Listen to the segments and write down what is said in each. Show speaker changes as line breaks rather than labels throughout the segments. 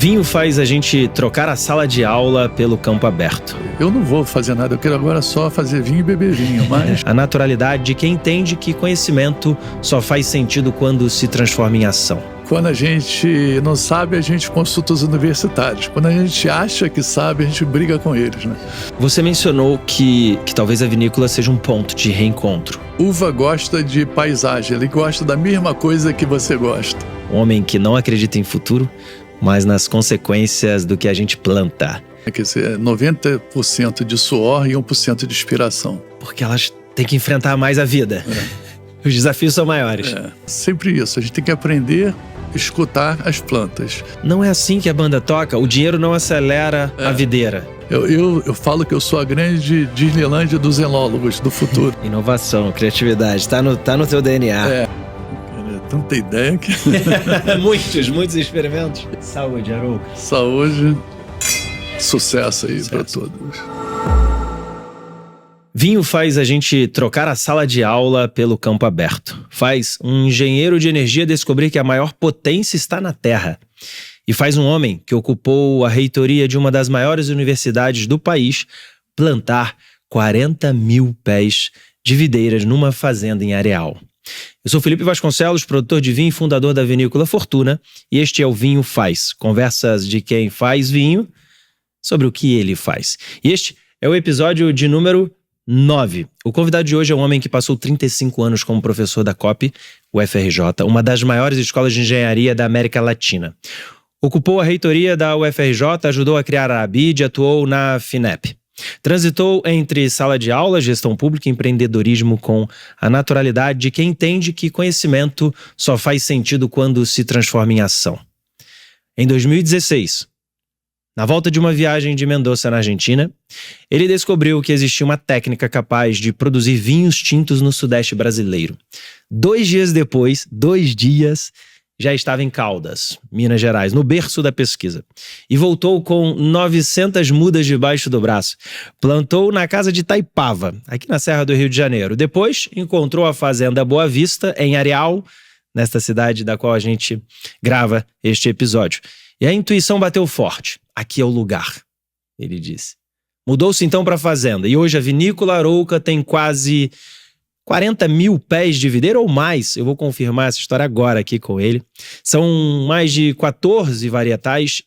Vinho faz a gente trocar a sala de aula pelo campo aberto.
Eu não vou fazer nada, eu quero agora só fazer vinho e beber vinho, mas...
A naturalidade de quem entende que conhecimento só faz sentido quando se transforma em ação.
Quando a gente não sabe, a gente consulta os universitários. Quando a gente acha que sabe, a gente briga com eles, né?
Você mencionou que talvez a vinícola seja um ponto de reencontro.
Uva gosta de paisagem, ele gosta da mesma coisa que você gosta.
Um homem que não acredita em futuro, mas nas consequências do que a gente planta.
Quer dizer, 90% de suor e 1% de inspiração.
Porque elas têm que enfrentar mais a vida. Os desafios são maiores.
Sempre isso. A gente tem que aprender a escutar as plantas.
Não é assim que a banda toca? O dinheiro não acelera a videira.
Eu falo que eu sou a grande Disneylândia dos enólogos do futuro.
Inovação, criatividade, tá no teu DNA.
Tanta ideia que...
muitos experimentos. Saúde, Arouca.
Saúde, sucesso aí para todos.
Vinho faz a gente trocar a sala de aula pelo campo aberto. Faz um engenheiro de energia descobrir que a maior potência está na Terra. E faz um homem que ocupou a reitoria de uma das maiores universidades do país plantar 40 mil pés de videiras numa fazenda em Areal. Eu sou Felipe Vasconcelos, produtor de vinho e fundador da Vinícola Fortuna, e este é o Vinho Faz, conversas de quem faz vinho sobre o que ele faz. E este é o episódio de número 9. O convidado de hoje é um homem que passou 35 anos como professor da COP, UFRJ, uma das maiores escolas de engenharia da América Latina. Ocupou a reitoria da UFRJ, ajudou a criar a ABID e atuou na FINEP. Transitou entre sala de aula, gestão pública e empreendedorismo com a naturalidade de quem entende que conhecimento só faz sentido quando se transforma em ação. Em 2016, na volta de uma viagem de Mendoza, na Argentina, ele descobriu que existia uma técnica capaz de produzir vinhos tintos no sudeste brasileiro. 2 dias depois, já estava em Caldas, Minas Gerais, no berço da pesquisa. E voltou com 900 mudas debaixo do braço. Plantou na casa de Itaipava, aqui na Serra do Rio de Janeiro. Depois encontrou a fazenda Boa Vista, em Areal, nesta cidade da qual a gente grava este episódio. E a intuição bateu forte. Aqui é o lugar, ele disse. Mudou-se então para a fazenda. E hoje a Vinícola Arouca tem quase 40 mil pés de videira ou mais. Eu vou confirmar essa história agora aqui com ele. São mais de 14 varietais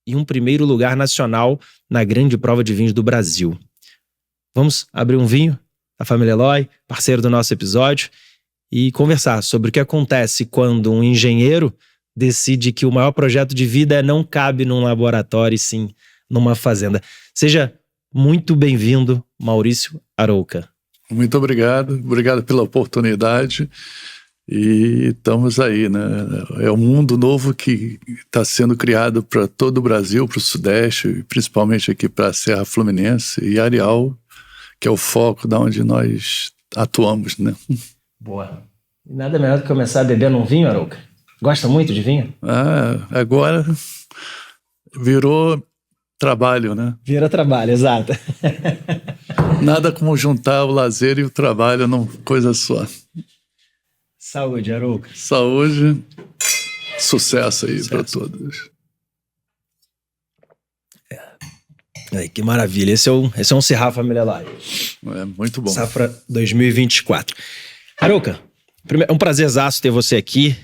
e um primeiro lugar nacional na grande prova de vinhos do Brasil. Vamos abrir um vinho da família Eloy, parceiro do nosso episódio, e conversar sobre o que acontece quando um engenheiro decide que o maior projeto de vida não cabe num laboratório e sim numa fazenda. Seja muito bem-vindo, Maurício Arouca.
Muito obrigado pela oportunidade e estamos aí, né? É um mundo novo que está sendo criado para todo o Brasil, para o Sudeste, principalmente aqui para a Serra Fluminense e Areal, que é o foco da onde nós atuamos, né?
Boa. Nada melhor do que começar bebendo um vinho, Arouca? Gosta muito de vinho?
Agora virou trabalho, né?
Vira trabalho, exato.
Nada como juntar o lazer e o trabalho numa coisa só.
Saúde, Arouca.
Saúde, sucesso aí para todos.
Que maravilha. Esse é um Syrah Família Eloy.
Muito bom.
Safra 2024. Arouca, é um prazerzaço ter você aqui.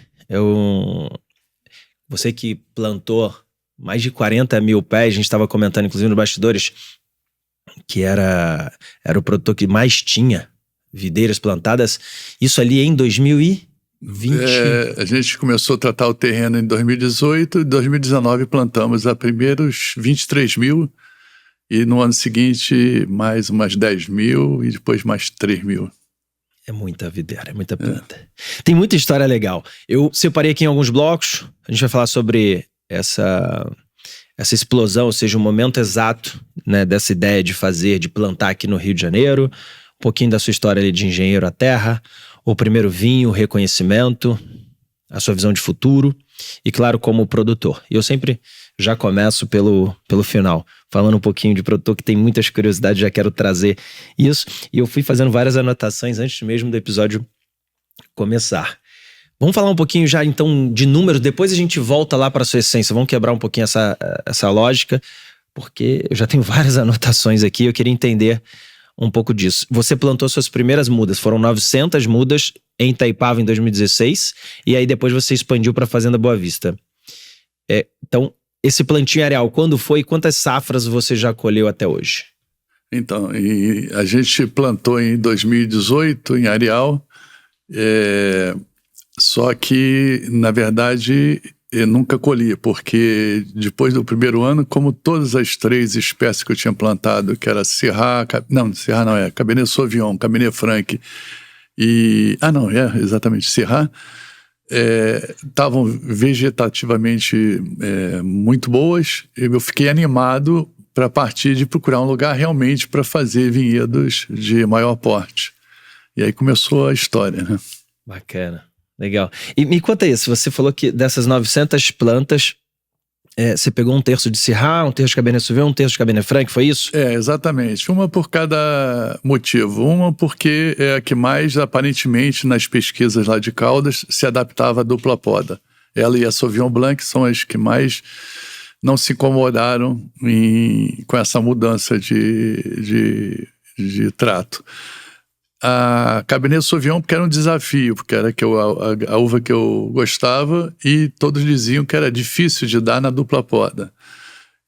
Você que plantou mais de 40 mil pés, a gente estava comentando inclusive nos bastidores, que era o produtor que mais tinha videiras plantadas, isso ali em 2020.
A gente começou a tratar o terreno em 2018, em 2019 plantamos a primeiros 23 mil, e no ano seguinte mais umas 10 mil e depois mais 3 mil.
É muita videira, é muita planta. Tem muita história legal. Eu separei aqui em alguns blocos, a gente vai falar sobre essa explosão, ou seja, o momento exato, né, dessa ideia de plantar aqui no Rio de Janeiro, um pouquinho da sua história ali de engenheiro à terra, o primeiro vinho, o reconhecimento, a sua visão de futuro e, claro, como produtor. E eu sempre já começo pelo final, falando um pouquinho de produtor que tem muitas curiosidades, já quero trazer isso. E eu fui fazendo várias anotações antes mesmo do episódio começar. Vamos falar um pouquinho já, então, de números. Depois a gente volta lá para a sua essência. Vamos quebrar um pouquinho essa lógica, porque eu já tenho várias anotações aqui. Eu queria entender um pouco disso. Você plantou suas primeiras mudas. Foram 900 mudas em Itaipava em 2016. E aí depois você expandiu para a Fazenda Boa Vista. Então, esse plantio areal, quando foi? Quantas safras você já colheu até hoje?
Então, a gente plantou em 2018 em areal. Só que, na verdade, eu nunca colhi, porque depois do primeiro ano, como todas as 3 espécies que eu tinha plantado, que era Cabernet Sauvignon, Cabernet Franc exatamente, Syrah, estavam vegetativamente muito boas. Eu fiquei animado para partir de procurar um lugar realmente para fazer vinhedos de maior porte. E aí começou a história, né?
Bacana. Legal. E me conta isso, você falou que dessas 900 plantas, você pegou 1/3 de Syrah, 1/3 de Cabernet Sauvignon, 1/3 de Cabernet Franc, foi isso?
Exatamente. Uma por cada motivo. Uma porque é a que mais, aparentemente, nas pesquisas lá de Caldas, se adaptava à dupla poda. Ela e a Sauvignon Blanc são as que mais não se incomodaram com essa mudança de trato. A Cabernet Sauvignon, porque era um desafio, porque era a uva que eu gostava e todos diziam que era difícil de dar na dupla poda.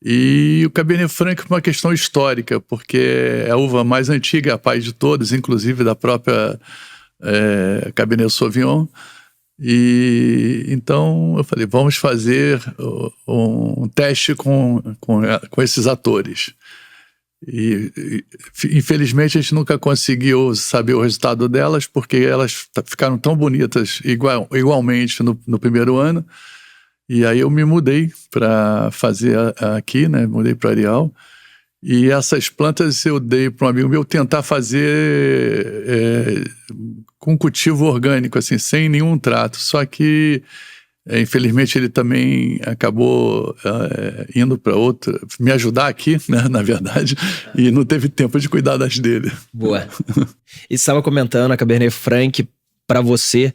E o Cabernet Franc por uma questão histórica, porque é a uva mais antiga, a pai de todas, inclusive da própria Cabernet Sauvignon. E então eu falei, vamos fazer um teste com esses atores. E infelizmente a gente nunca conseguiu saber o resultado delas, porque elas ficaram tão bonitas igualmente no primeiro ano. E aí eu me mudei para fazer aqui, né? Mudei para Areal. E essas plantas eu dei para um amigo meu tentar fazer com cultivo orgânico, assim, sem nenhum trato. Só que infelizmente ele também acabou indo para outra, me ajudar aqui, né, na verdade, e não teve tempo de cuidar das dele.
Boa. E você estava comentando a Cabernet Franc, para você,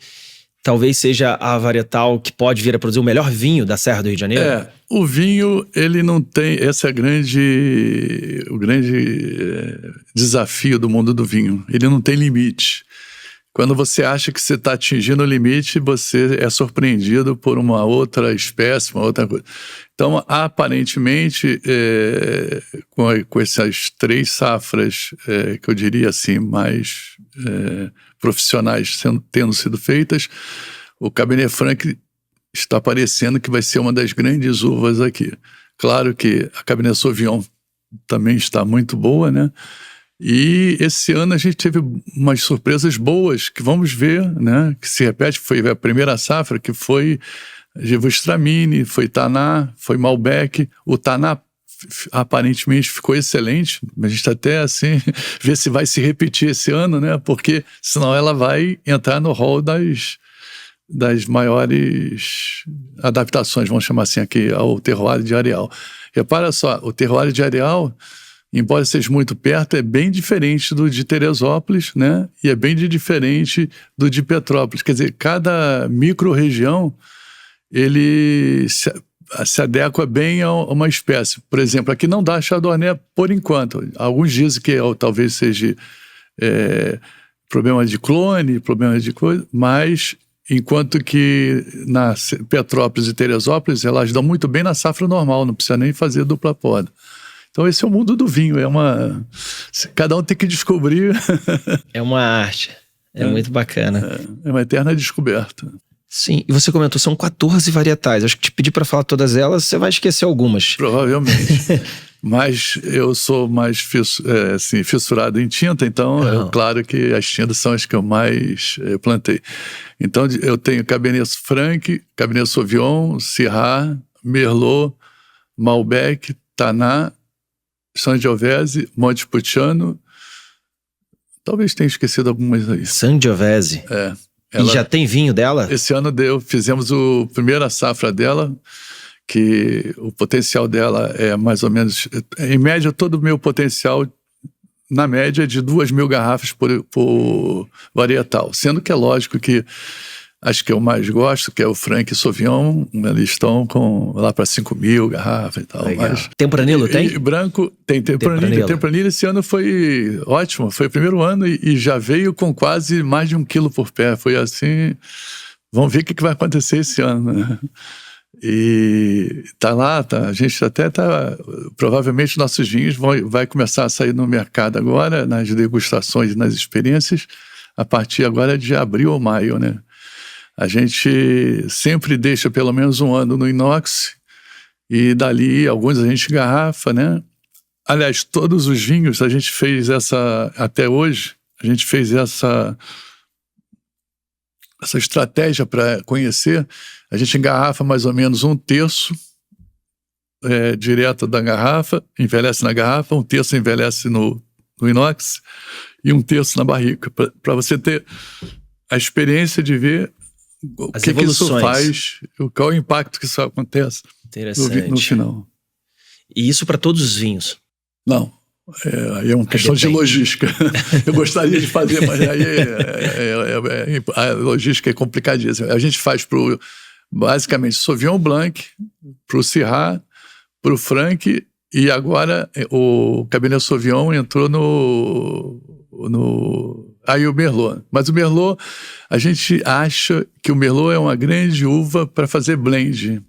talvez seja a varietal que pode vir a produzir o melhor vinho da Serra do Rio de Janeiro?
O vinho, ele não tem, esse é o grande desafio do mundo do vinho, ele não tem limite. Quando você acha que você está atingindo o limite, você é surpreendido por uma outra espécie, uma outra coisa. Então, aparentemente, com essas 3 safras, que eu diria assim, mais profissionais tendo sido feitas, o Cabernet Franc está parecendo que vai ser uma das grandes uvas aqui. Claro que a Cabernet Sauvignon também está muito boa, né? E esse ano a gente teve umas surpresas boas que vamos ver, né? Que se repete, foi a primeira safra, que foi Gewürztraminer, foi Taná, foi Malbec. O Taná aparentemente ficou excelente, mas a gente até assim ver se vai se repetir esse ano, né? Porque senão ela vai entrar no hall das maiores adaptações, vamos chamar assim aqui, ao terroir de Areal. Repara só, o terroir de Areal, embora seja muito perto, é bem diferente do de Teresópolis, né? E é bem diferente do de Petrópolis. Quer dizer, cada micro-região, ele se adequa bem a uma espécie. Por exemplo, aqui não dá Chardonnay por enquanto. Alguns dizem que talvez seja problema de clone, problema de coisa, mas enquanto que na Petrópolis e Teresópolis, elas dão muito bem na safra normal, não precisa nem fazer dupla poda. Então esse é o mundo do vinho, cada um tem que descobrir. É
uma arte, muito bacana.
É uma eterna descoberta.
Sim, e você comentou, são 14 varietais, acho que te pedir para falar todas elas, você vai esquecer algumas.
Provavelmente, mas eu sou mais fissurado em tinta, então é claro que as tintas são as que eu mais plantei. Então eu tenho Cabernet Franc, Cabernet Sauvignon, Syrah, Merlot, Malbec, Taná, Sangiovese, Montepulciano, talvez tenha esquecido algumas aí.
Sangiovese? E já tem vinho dela?
Esse ano fizemos a primeira safra dela, que o potencial dela é mais ou menos, em média, todo o meu potencial, na média, de 2.000 garrafas por varietal. Sendo que é lógico que acho que eu mais gosto, que é o Frank Sauvignon. Eles estão lá para 5.000 garrafas e tal. Mas,
Tempranillo tem?
E branco tem Tempranillo. Tempranillo esse ano foi ótimo, foi o primeiro ano e já veio com quase mais de 1 quilo por pé. Foi assim, vamos ver o que vai acontecer esse ano, né? E tá lá, a gente até provavelmente nossos vinhos vai começar a sair no mercado agora, nas degustações e nas experiências, a partir agora de abril ou maio, né? A gente sempre deixa pelo menos 1 ano no inox e dali alguns a gente garrafa, né? Aliás, todos os vinhos a gente fez até hoje, a gente fez essa estratégia para conhecer. A gente engarrafa mais ou menos 1/3 direto da garrafa, envelhece na garrafa, 1/3 envelhece no inox e 1/3 na barrica, para você ter a experiência de ver o que isso faz, qual é o impacto que isso acontece no final.
E isso para todos os vinhos?
Não. Aí é uma questão de logística. Eu gostaria de fazer, mas aí a logística é complicadíssima. A gente faz basicamente Sauvignon Blanc, para o Syrah, para o Frank, e agora o Cabernet Sauvignon entrou aí o Merlot. Mas o Merlot, a gente acha que o Merlot é uma grande uva para fazer blend.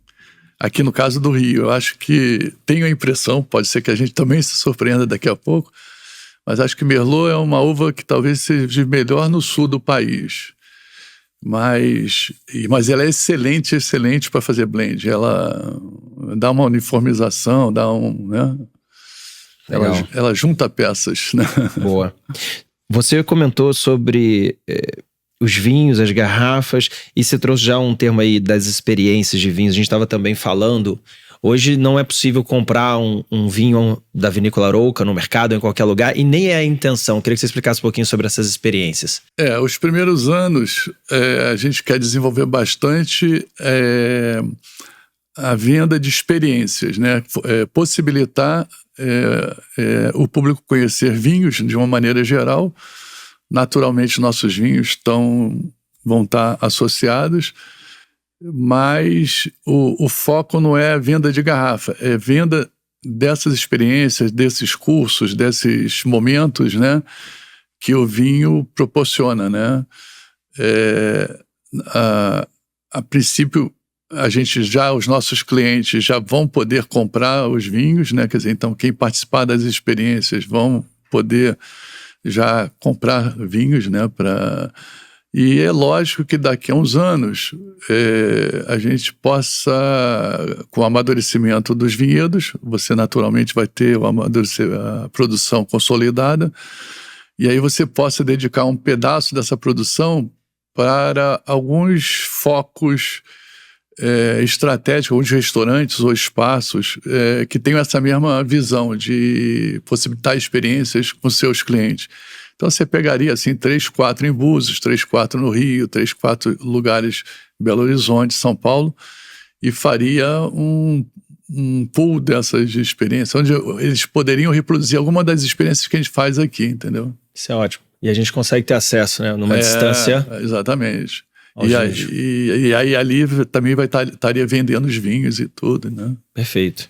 Aqui no caso do Rio, eu acho que, tenho a impressão, pode ser que a gente também se surpreenda daqui a pouco, mas acho que Merlot é uma uva que talvez seja melhor no sul do país. Mas ela é excelente para fazer blend. Ela dá uma uniformização, né? Ela junta peças, né?
Boa. Você comentou sobre os vinhos, as garrafas, e você trouxe já um termo aí das experiências de vinhos. A gente estava também falando, hoje não é possível comprar um vinho da Vinícola Arouca no mercado, em qualquer lugar, e nem é a intenção. Eu queria que você explicasse um pouquinho sobre essas experiências.
Os primeiros anos, a gente quer desenvolver bastante a venda de experiências, né? Possibilitar o público conhecer vinhos de uma maneira geral. Naturalmente, nossos vinhos vão estar associados, mas o foco não é a venda de garrafa, é venda dessas experiências, desses cursos, desses momentos, né, que o vinho proporciona, né? A princípio, os nossos clientes já vão poder comprar os vinhos, né? Quer dizer, então quem participar das experiências vão poder já comprar vinhos, né? E é lógico que daqui a uns anos a gente possa, com o amadurecimento dos vinhedos, você naturalmente vai ter a produção consolidada, e aí você possa dedicar um pedaço dessa produção para alguns focos estratégicos, alguns restaurantes ou espaços que tenham essa mesma visão de possibilitar experiências com seus clientes. Então você pegaria assim 3, 4 em Búzios, 3, 4 no Rio, 3, 4 lugares em Belo Horizonte, São Paulo, e faria um pool dessas experiências, onde eles poderiam reproduzir alguma das experiências que a gente faz aqui, entendeu?
Isso é ótimo. E a gente consegue ter acesso, né? Numa distância.
Exatamente. E aí ali também estaria vendendo os vinhos e tudo, né?
Perfeito.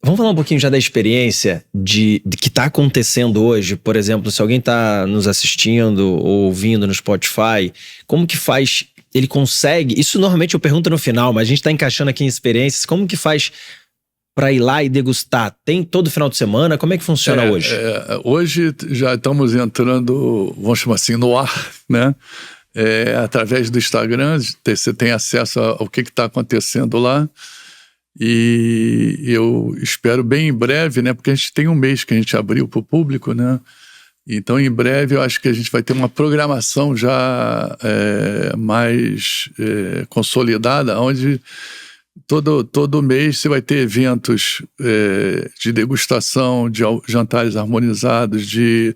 Vamos falar um pouquinho já da experiência de que está acontecendo hoje. Por exemplo, se alguém está nos assistindo ou ouvindo no Spotify, como que faz? Ele consegue? Isso normalmente eu pergunto no final, mas a gente está encaixando aqui em experiências. Como que faz para ir lá e degustar? Tem todo final de semana? Como é que funciona hoje?
Hoje já estamos entrando, vamos chamar assim, no ar, né? Através do Instagram, você tem acesso ao que está acontecendo lá. E eu espero bem em breve, né? Porque a gente tem um mês que a gente abriu para o público, né? Então, em breve, eu acho que a gente vai ter uma programação já mais consolidada, onde todo mês você vai ter eventos de degustação, de jantares harmonizados, de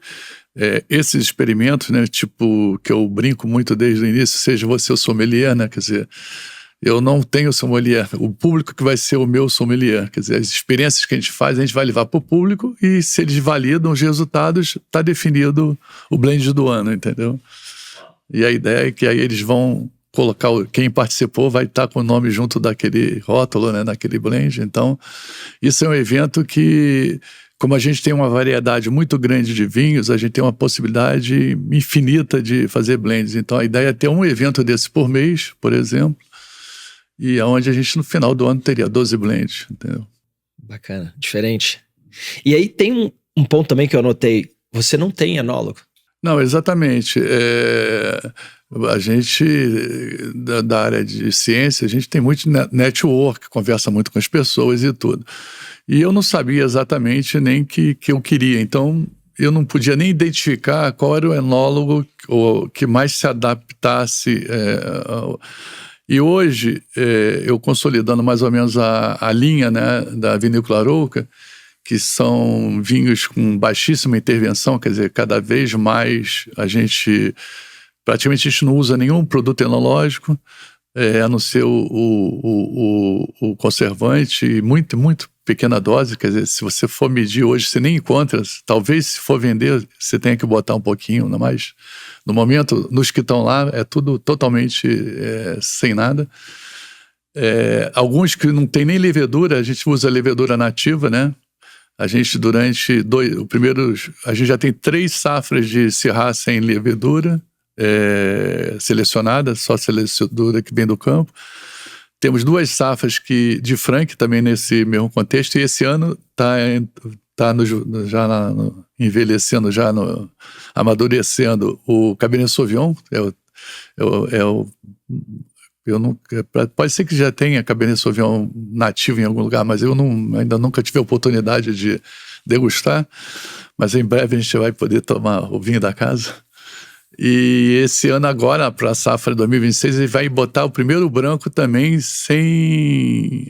esses experimentos, né? Tipo, que eu brinco muito desde o início, seja você o sommelier, né? Quer dizer, eu não tenho sommelier, o público que vai ser o meu sommelier. Quer dizer, as experiências que a gente vai levar para o público, e se eles validam os resultados, está definido o blend do ano, entendeu? E a ideia é que aí eles vão colocar, quem participou vai estar com o nome junto daquele rótulo, né, naquele blend. Então, isso é um evento que, como a gente tem uma variedade muito grande de vinhos, a gente tem uma possibilidade infinita de fazer blends. Então, a ideia é ter um evento desse por mês, por exemplo, e onde a gente, no final do ano, teria 12 blends, entendeu?
Bacana, diferente. E aí tem um ponto também que eu anotei, você não tem enólogo.
Não, exatamente. A gente, da área de ciência, a gente tem muito network, conversa muito com as pessoas e tudo. E eu não sabia exatamente nem que eu queria, então eu não podia nem identificar qual era o enólogo que mais se adaptasse. E hoje, eu consolidando mais ou menos a linha, né, da Vinícola Arouca, que são vinhos com baixíssima intervenção, quer dizer, cada vez mais praticamente a gente não usa nenhum produto enológico, a não ser o conservante, muito, muito pequena dose, quer dizer, se você for medir hoje, você nem encontra, talvez se for vender, você tenha que botar um pouquinho, mas no momento, nos que estão lá, é tudo totalmente sem nada. Alguns que não tem nem levedura, a gente usa levedura nativa, né? A gente a gente já tem 3 safras de Syrah sem levedura, selecionada, só selecionadora que vem do campo. Temos 2 safras de Franc também nesse mesmo contexto, e esse ano está envelhecendo, amadurecendo o Cabernet Sauvignon. Pode ser que já tenha Cabernet Sauvignon nativo em algum lugar, mas eu ainda nunca tive a oportunidade de degustar, mas em breve a gente vai poder tomar o vinho da casa. E esse ano agora, para a safra 2026, ele vai botar o primeiro branco também sem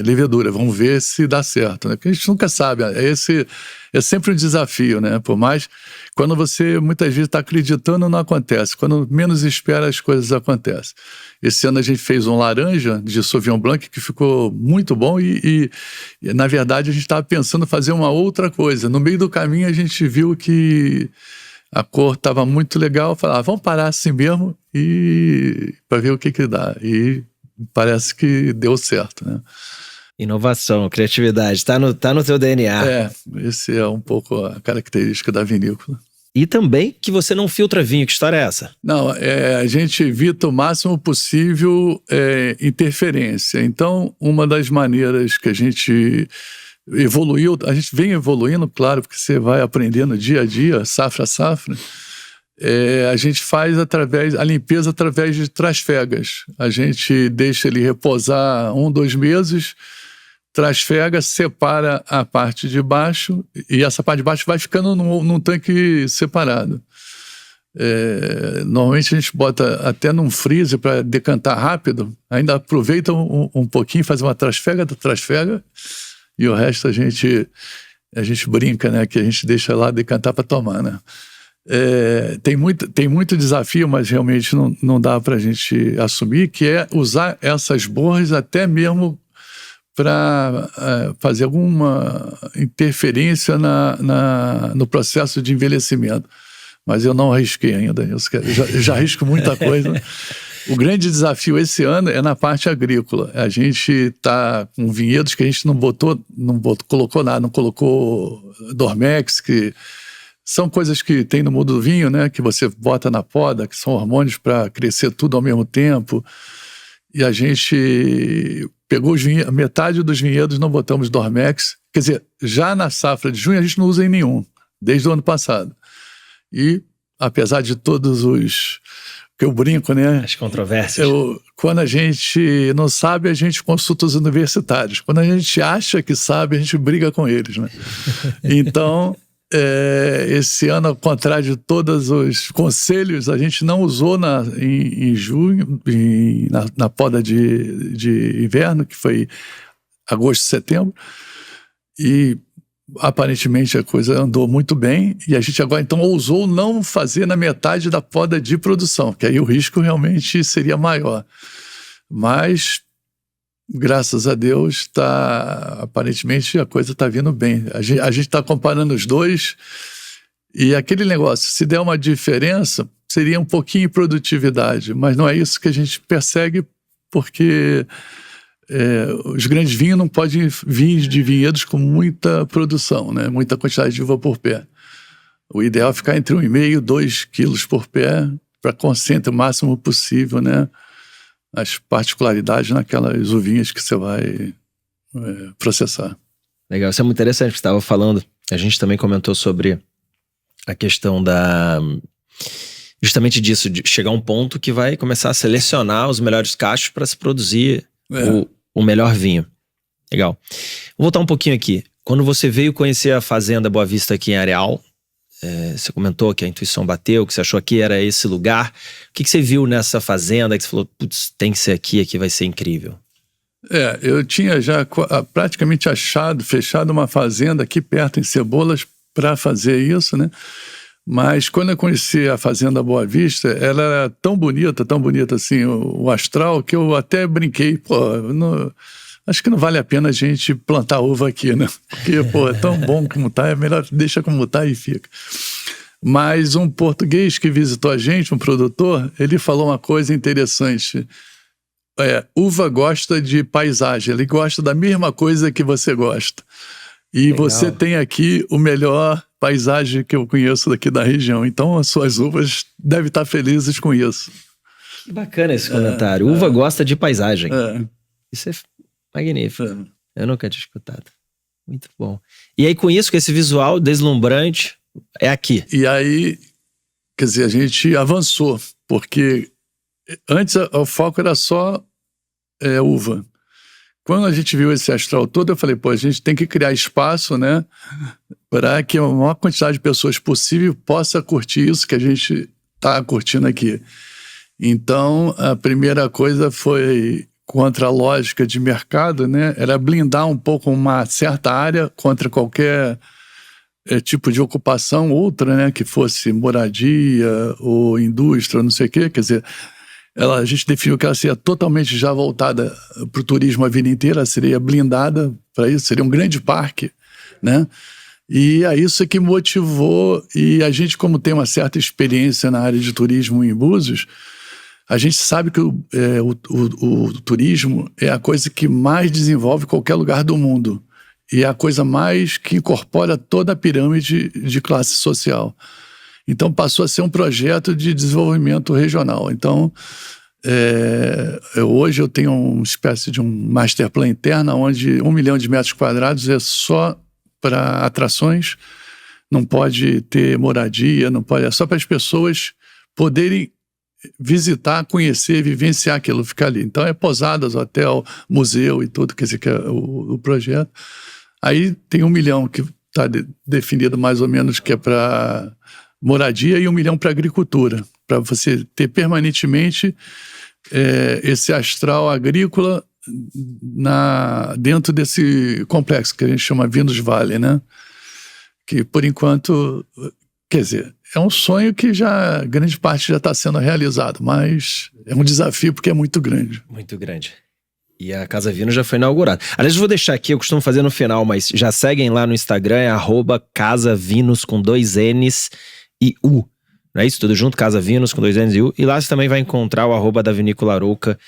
levedura. Vamos ver se dá certo, né? Porque a gente nunca sabe. É sempre um desafio, né? Por mais, quando você muitas vezes está acreditando, não acontece. Quando menos espera, as coisas acontecem. Esse ano a gente fez um laranja de Sauvignon Blanc que ficou muito bom e na verdade a gente estava pensando em fazer uma outra coisa. No meio do caminho a gente viu que a cor estava muito legal, falava, vamos parar assim mesmo e para ver o que dá. E parece que deu certo, né?
Inovação, criatividade, tá no teu DNA.
Esse é um pouco a característica da vinícola.
E também que você não filtra vinho, que história é essa?
Não, a gente evita o máximo possível interferência. Então, uma das maneiras que a gente evoluiu, a gente vem evoluindo, claro, porque você vai aprendendo dia a dia, safra a safra, a gente faz a limpeza através de trasfegas. A gente deixa ele reposar 1-2 meses, trasfega, separa a parte de baixo e essa parte de baixo vai ficando num tanque separado. Normalmente a gente bota até num freezer para decantar rápido, ainda aproveita um pouquinho, faz uma trasfega da trasfega e o resto a gente brinca, né, que a gente deixa lá decantar para tomar, né? Tem muito desafio, mas realmente não dá para a gente assumir, que é usar essas borras até mesmo para fazer alguma interferência no processo de envelhecimento. Mas eu não arrisquei ainda nisso, eu já arrisco muita coisa. O grande desafio esse ano é na parte agrícola. A gente está com vinhedos que a gente não colocou nada, não colocou Dormex, que são coisas que tem no mundo do vinho, né? Que você bota na poda, que são hormônios para crescer tudo ao mesmo tempo. E a gente pegou metade dos vinhedos, não botamos Dormex. Quer dizer, já na safra de junho a gente não usa em nenhum, desde o ano passado. E apesar de todos os... que eu brinco, né?
As controvérsias.
Quando a gente não sabe, a gente consulta os universitários. Quando a gente acha que sabe, a gente briga com eles, né? Então, esse ano, ao contrário de todos os conselhos, a gente não usou em junho, na poda de inverno, que foi agosto, setembro, e aparentemente a coisa andou muito bem e a gente agora então ousou não fazer na metade da poda de produção, que aí o risco realmente seria maior. Mas, graças a Deus, aparentemente a coisa está vindo bem. A gente está comparando os dois e aquele negócio, se der uma diferença, seria um pouquinho em produtividade, mas não é isso que a gente persegue, porque os grandes vinhos não podem vir de vinhedos com muita produção, né? Muita quantidade de uva por pé. O ideal é ficar entre 1,5 e 2 quilos por pé, para concentrar o máximo possível, né, as particularidades naquelas uvinhas que você vai processar.
Legal, isso é muito interessante, você estava falando. A gente também comentou sobre a questão justamente disso, de chegar a um ponto que vai começar a selecionar os melhores cachos para se produzir o melhor vinho. Legal. Vou voltar um pouquinho aqui. Quando você veio conhecer a Fazenda Boa Vista aqui em Areal, você comentou que a intuição bateu, que você achou que era esse lugar. O que você viu nessa fazenda que você falou, putz, tem que ser aqui vai ser incrível?
Eu tinha já praticamente fechado uma fazenda aqui perto em Cebolas para fazer isso, né? Mas quando eu conheci a Fazenda Boa Vista, ela era tão bonita assim, o astral, que eu até brinquei, acho que não vale a pena a gente plantar uva aqui, né? Porque, é tão bom como tá, é melhor deixa como tá e fica. Mas um português que visitou a gente, um produtor, ele falou uma coisa interessante. Uva gosta de paisagem, ele gosta da mesma coisa que você gosta. E legal. Você tem aqui o melhor paisagem que eu conheço daqui da região. Então, as suas uvas devem estar felizes com isso.
Que bacana esse comentário. Uva gosta de paisagem. Isso é magnífico. Eu nunca tinha escutado. Muito bom. E aí, com isso, com esse visual deslumbrante, é aqui.
E aí, quer dizer, a gente avançou, porque antes o foco era só uva. Quando a gente viu esse astral todo, eu falei, a gente tem que criar espaço, né, para que a maior quantidade de pessoas possível possa curtir isso que a gente está curtindo aqui. Então, a primeira coisa foi, contra a lógica de mercado, né, era blindar um pouco uma certa área contra qualquer tipo de ocupação, outra, né, que fosse moradia ou indústria, não sei o quê, quer dizer, a gente definiu que ela seria totalmente já voltada para o turismo a vida inteira, seria blindada para isso, seria um grande parque, né? E é isso que motivou, e a gente, como tem uma certa experiência na área de turismo em Búzios, a gente sabe que o turismo é a coisa que mais desenvolve qualquer lugar do mundo, e é a coisa mais que incorpora toda a pirâmide de classe social. Então, passou a ser um projeto de desenvolvimento regional. Então, hoje eu tenho uma espécie de um master plan interno, onde 1 milhão de metros quadrados é só para atrações, não pode ter moradia, não pode, é só para as pessoas poderem visitar, conhecer, vivenciar aquilo, ficar ali. Então, pousadas, hotel, museu e tudo, quer dizer, que é o projeto. Aí tem 1 milhão que está definido mais ou menos que é para moradia e 1 milhão para agricultura, para você ter permanentemente esse astral agrícola dentro desse complexo que a gente chama Vinhos Vale, né? Que por enquanto, quer dizer, é um sonho que grande parte já está sendo realizado, mas é um desafio porque é muito grande.
Muito grande. E a Casa Vinos já foi inaugurada. Aliás, eu vou deixar aqui, eu costumo fazer no final, mas já seguem lá no Instagram, é @casavinos com 2 N's e U. Não é isso? Tudo junto, Casa Vinos com 2 N's e U. E lá você também vai encontrar o @da Vinícola Arouca.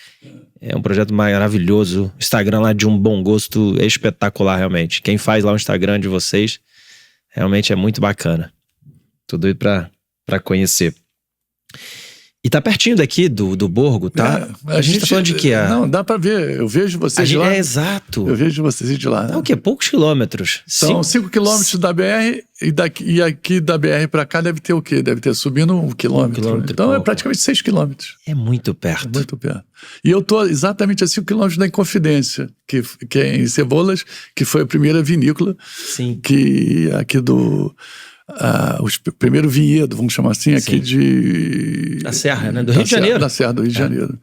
É um projeto maravilhoso. O Instagram lá de um bom gosto espetacular, realmente. Quem faz lá o Instagram de vocês, realmente é muito bacana. Tudo aí pra conhecer. E tá pertinho daqui do Borgo, tá? A gente tá falando de quê?
Não, dá pra ver. Eu vejo vocês de lá.
Exato.
Eu vejo vocês de lá.
É o quê? Poucos quilômetros.
São 5 quilômetros da BR e aqui da BR pra cá deve ter o quê? Deve ter subindo 1 quilômetro. Então é praticamente 6 quilômetros.
É muito perto.
É muito perto. E eu tô exatamente a 5 quilômetros da Inconfidência, que é em Cebolas, que foi a primeira vinícola.
Sim.
Que aqui o primeiro vinhedo, vamos chamar assim, aqui
da Serra, né? Do Rio de Janeiro.
Da Serra do Rio de Janeiro.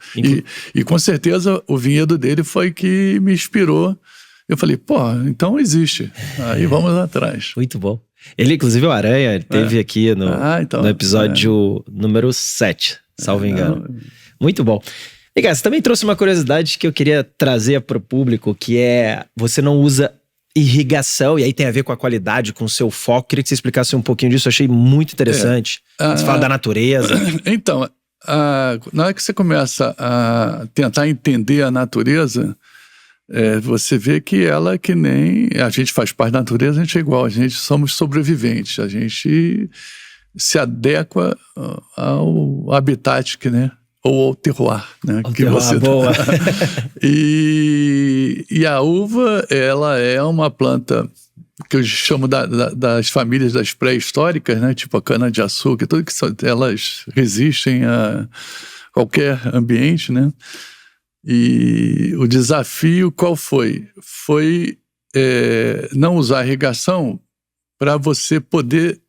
E com certeza o vinhedo dele foi que me inspirou. Eu falei, então existe. Aí vamos atrás.
Muito bom. Ele, inclusive, o Aranha, teve aqui no episódio número 7, salvo engano. Muito bom. E, cara, você também trouxe uma curiosidade que eu queria trazer para o público, que é, você não usa irrigação, e aí tem a ver com a qualidade, com o seu foco. Queria que você explicasse um pouquinho disso, eu achei muito interessante. Você fala da natureza.
Então, na hora que você começa a tentar entender a natureza, você vê que ela, que nem a gente faz parte da natureza, a gente é igual, a gente somos sobreviventes, a gente se adequa ao habitat, né? Ou ao terroir, né?
Que você boa.
E a uva, ela é uma planta que eu chamo das famílias das pré-históricas, né? Tipo a cana-de-açúcar, tudo que elas resistem a qualquer ambiente, né? E o desafio qual foi? Foi não usar irrigação para você poder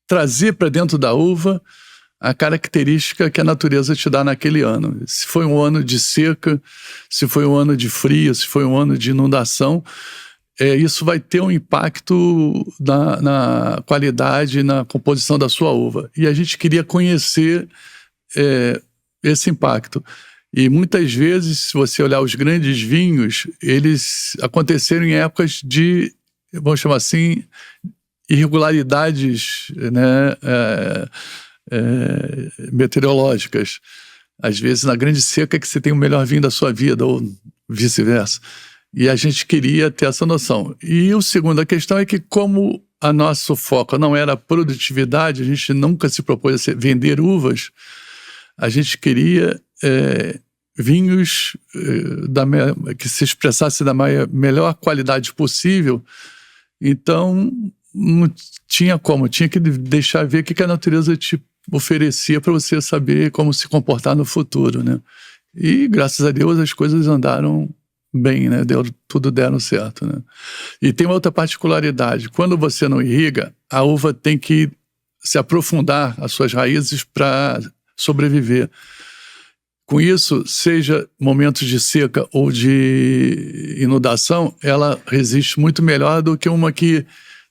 trazer para dentro da uva a característica que a natureza te dá naquele ano. Se foi um ano de seca, se foi um ano de frio, se foi um ano de inundação, isso vai ter um impacto na qualidade, na composição da sua uva. E a gente queria conhecer esse impacto. E muitas vezes, se você olhar os grandes vinhos, eles aconteceram em épocas de, vamos chamar assim, irregularidades, né, meteorológicas. Às vezes, na grande seca é que você tem o melhor vinho da sua vida, ou vice-versa. E a gente queria ter essa noção. E a segunda questão é que, como a nosso foco não era produtividade, a gente nunca se propôs a vender uvas, a gente queria vinhos que se expressassem da melhor qualidade possível. Então, não tinha como, tinha que deixar ver o que a natureza te oferecia para você saber como se comportar no futuro, né? E, graças a Deus, as coisas andaram bem, né? Tudo deram certo, né? E tem uma outra particularidade. Quando você não irriga, a uva tem que se aprofundar as suas raízes para sobreviver. Com isso, seja momentos de seca ou de inundação, ela resiste muito melhor do que uma que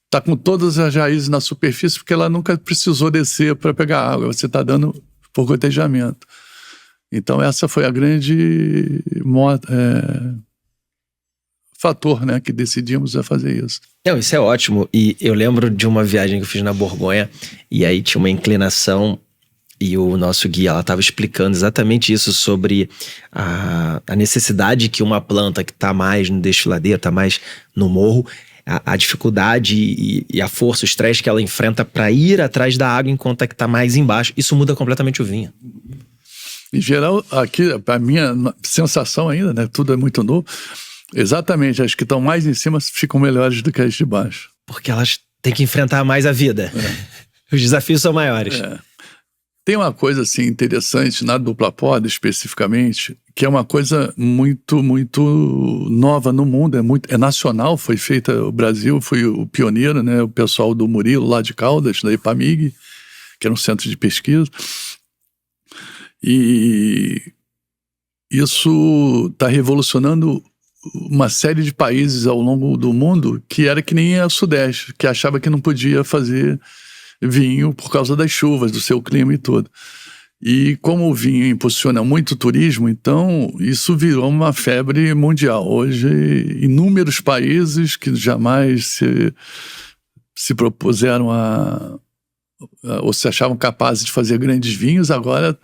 está com todas as raízes na superfície, porque ela nunca precisou descer para pegar água, você está dando por gotejamento. Então, essa foi a grande fator, né, que decidimos a fazer isso.
Não, isso é ótimo. E eu lembro de uma viagem que eu fiz na Borgonha, e aí tinha uma inclinação, e o nosso guia, ela estava explicando exatamente isso sobre a necessidade que uma planta que está mais no destiladeiro, está mais no morro, a dificuldade e a força, o estresse que ela enfrenta para ir atrás da água enquanto a que está mais embaixo. Isso muda completamente o vinho.
Em geral, aqui, a minha sensação ainda, né, tudo é muito novo, exatamente, as que estão mais em cima ficam melhores do que as de baixo.
Porque elas têm que enfrentar mais a vida. Os desafios são maiores.
Tem uma coisa assim interessante na dupla poda especificamente, que é uma coisa muito, muito nova no mundo, é nacional, foi feita, o Brasil foi o pioneiro, né, o pessoal do Murilo lá de Caldas, da Ipamig, que era um centro de pesquisa, e isso está revolucionando uma série de países ao longo do mundo que era que nem a Sudeste, que achava que não podia fazer vinho por causa das chuvas, do seu clima e tudo. E como o vinho impulsiona muito o turismo, então isso virou uma febre mundial. Hoje, inúmeros países que jamais se propuseram ou se achavam capazes de fazer grandes vinhos, agora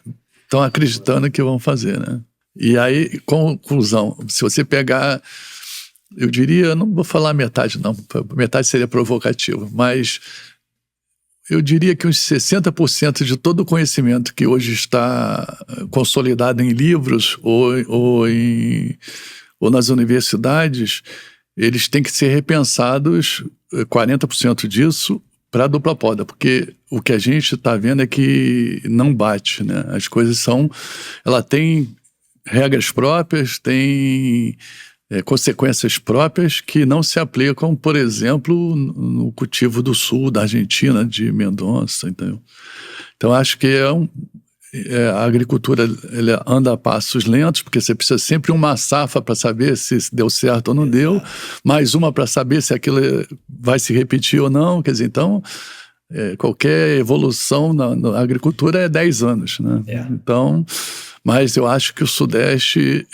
estão acreditando que vão fazer, né? E aí, conclusão, se você pegar, eu diria, não vou falar metade não, metade seria provocativo, mas eu diria que uns 60% de todo o conhecimento que hoje está consolidado em livros ou nas universidades, eles têm que ser repensados, 40% disso, para a dupla poda, porque o que a gente está vendo é que não bate, né? As coisas ela tem regras próprias, tem consequências próprias que não se aplicam, por exemplo, no cultivo do sul da Argentina, de Mendonça, entendeu? Então, acho que a agricultura ela anda a passos lentos, porque você precisa sempre uma safra para saber se deu certo ou não deu, mais uma para saber se aquilo vai se repetir ou não, quer dizer, então, qualquer evolução na agricultura é 10 anos, né? Então, mas eu acho que o Sudeste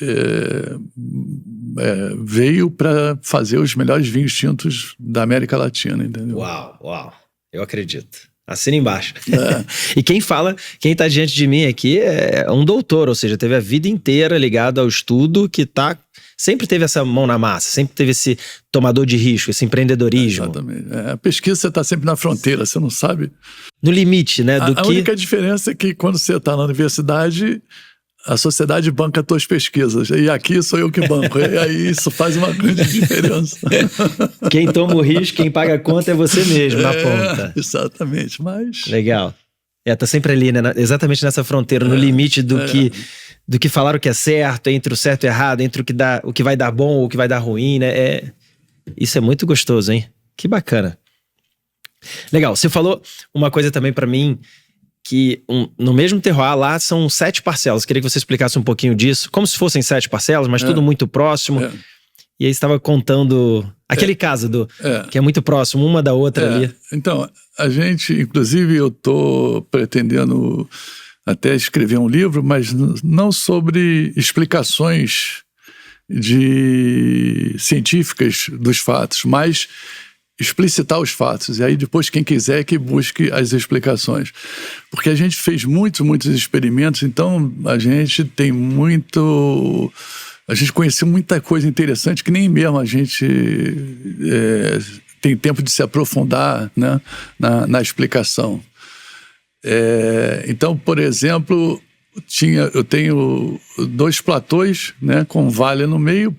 veio para fazer os melhores vinhos tintos da América Latina, entendeu?
Uau, eu acredito. Assina embaixo. E quem tá diante de mim aqui é um doutor, ou seja, teve a vida inteira ligado ao estudo, sempre teve essa mão na massa, sempre teve esse tomador de risco, esse empreendedorismo.
Exatamente. A pesquisa, você está sempre na fronteira, você não sabe.
No limite, né?
A única diferença é que quando você está na universidade, a sociedade banca as tuas pesquisas. E aqui sou eu que banco. E aí isso faz uma grande diferença.
Quem toma o risco, quem paga a conta é você mesmo, na ponta.
Exatamente, mas...
Legal. Tá sempre ali, né? Exatamente nessa fronteira, no limite do que falaram que é certo, entre o certo e o errado, entre o que vai dar bom ou o que vai dar ruim, né? Isso é muito gostoso, hein? Que bacana. Legal. Você falou uma coisa também pra mim, que no mesmo terroir lá são 7 parcelas. Queria que você explicasse um pouquinho disso. Como se fossem 7 parcelas, mas tudo muito próximo. E aí você estava contando aquele caso que é muito próximo, uma da outra ali.
Então, a gente, inclusive, eu estou pretendendo até escrever um livro, mas não sobre explicações científicas dos fatos, mas explicitar os fatos. E aí depois quem quiser que busque as explicações. Porque a gente fez muitos experimentos, então a gente tem a gente conheceu muita coisa interessante que nem mesmo a gente tem tempo de se aprofundar, né, na explicação. Então, por exemplo, eu tenho 2 platôs, né, com vale no meio,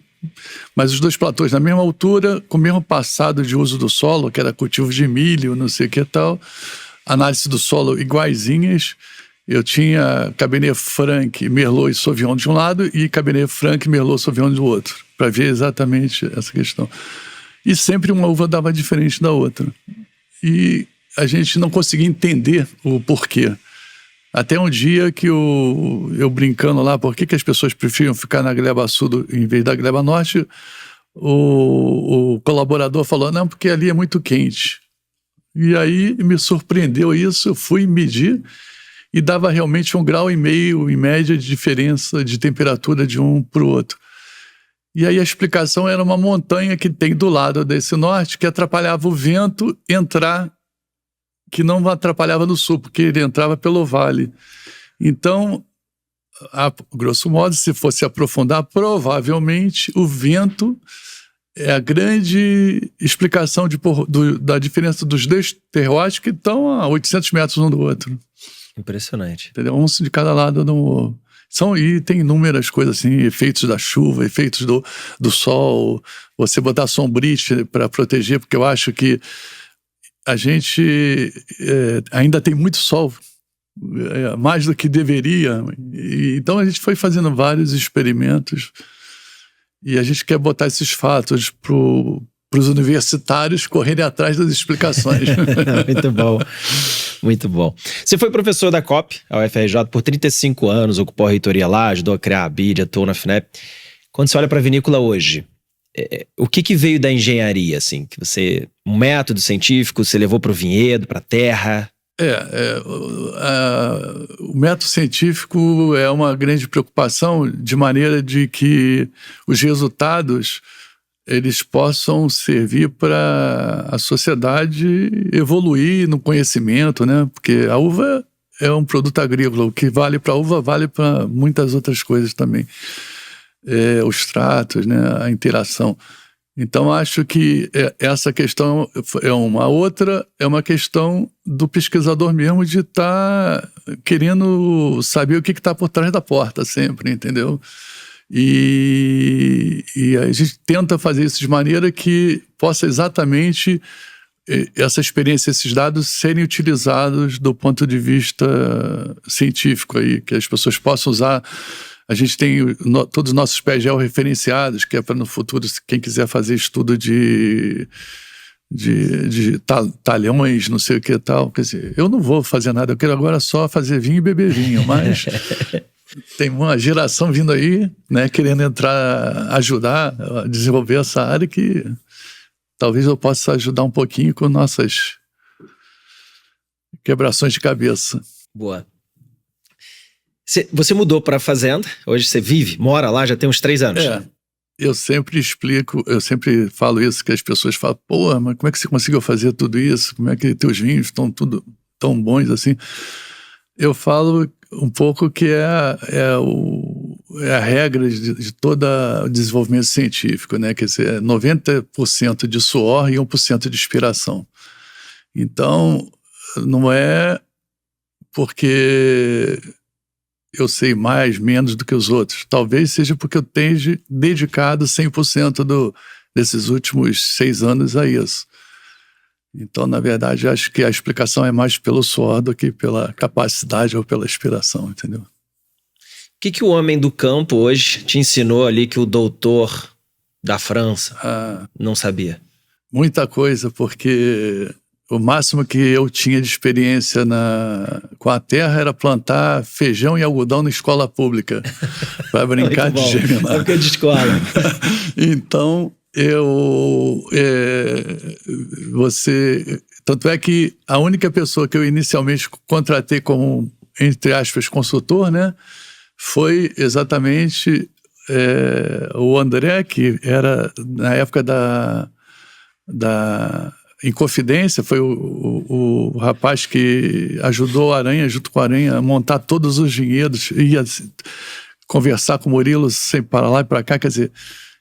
mas os 2 platôs na mesma altura, com o mesmo passado de uso do solo, que era cultivo de milho, não sei o que tal, análise do solo iguaizinhas. Eu tinha Cabernet Franc, Merlot e Sauvignon de um lado e Cabernet Franc, Merlot e Sauvignon do outro, para ver exatamente essa questão. E sempre uma uva dava diferente da outra. E a gente não conseguia entender o porquê. Até um dia que eu brincando lá, por que as pessoas preferiam ficar na gleba sul em vez da gleba norte, o colaborador falou, não, porque ali é muito quente. E aí me surpreendeu isso, eu fui medir e dava realmente 1,5 graus em média de diferença de temperatura de um para o outro. E aí a explicação era uma montanha que tem do lado desse norte que atrapalhava o vento entrar, que não atrapalhava no sul, porque ele entrava pelo vale. Então, grosso modo, se fosse aprofundar, provavelmente o vento é a grande explicação da diferença dos 2 terroirs que estão a 800 metros um do outro.
Impressionante.
Entendeu? Um de cada lado e tem inúmeras coisas assim, efeitos da chuva, efeitos do sol, você botar sombrite para proteger, porque eu acho que a gente ainda tem muito sol, mais do que deveria. Então a gente foi fazendo vários experimentos e a gente quer botar esses fatos para os universitários correrem atrás das explicações.
Muito bom. Muito bom. Você foi professor da COP, a UFRJ, por 35 anos, ocupou a reitoria lá, ajudou a criar a BID, atuou na FINEP. Quando você olha para a vinícola hoje, o que veio da engenharia, assim? Um método científico, você levou para o vinhedo, para a terra?
O método científico é uma grande preocupação, de maneira de que os resultados eles possam servir para a sociedade evoluir no conhecimento, né? Porque a uva é um produto agrícola, o que vale para a uva vale para muitas outras coisas também. Os tratos, né? A interação. Então, acho que essa questão é uma. A outra é uma questão do pesquisador mesmo de estar querendo saber o que está por trás da porta sempre, entendeu? E a gente tenta fazer isso de maneira que possa exatamente essa experiência, esses dados serem utilizados do ponto de vista científico aí, que as pessoas possam usar. A gente tem todos os nossos pés georreferenciados, que é para no futuro, quem quiser fazer estudo de talhões, não sei o que e tal. Quer dizer, eu não vou fazer nada, eu quero agora só fazer vinho e beber vinho, mas tem uma geração vindo aí, né, querendo ajudar a desenvolver essa área que talvez eu possa ajudar um pouquinho com nossas quebrações de cabeça.
Boa. Você mudou para a fazenda, hoje você mora lá, já tem uns 3 anos.
eu sempre explico, eu sempre falo isso, que as pessoas falam, pô, mas como é que você conseguiu fazer tudo isso? Como é que teus vinhos estão tudo tão bons assim? Eu falo um pouco que é a regra de todo o desenvolvimento científico, né? Quer dizer, 90% de suor e 1% de inspiração. Então, não é porque eu sei mais, menos do que os outros. Talvez seja porque eu tenha dedicado 100% desses últimos 6 anos a isso. Então, na verdade, acho que a explicação é mais pelo suor do que pela capacidade ou pela inspiração, entendeu?
O que o homem do campo hoje te ensinou ali que o doutor da França não sabia?
Muita coisa, porque o máximo que eu tinha de experiência com a terra era plantar feijão e algodão na escola pública, para brincar de germinar.
Época de escola.
Então, tanto é que a única pessoa que eu inicialmente contratei como, entre aspas, consultor, né, foi exatamente o André, que era na época da Inconfidência, foi o rapaz que ajudou a Aranha, junto com a Aranha, a montar todos os vinhedos, ia conversar com o Murilo sem para lá e para cá, quer dizer,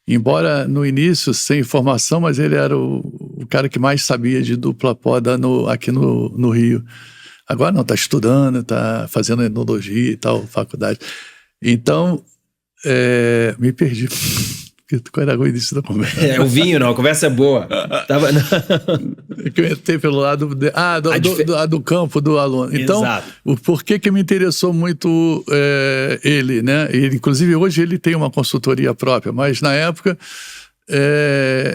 embora no início sem informação, mas ele era o cara que mais sabia de dupla poda aqui no Rio. Agora não, está estudando, está fazendo enologia e tal, faculdade. Então, me perdi. Qual era o início da conversa?
O vinho, não, a conversa é boa.
Que eu entrei pelo lado do campo do aluno. Então, por que me interessou muito ele, né? Ele, inclusive, hoje ele tem uma consultoria própria, mas na época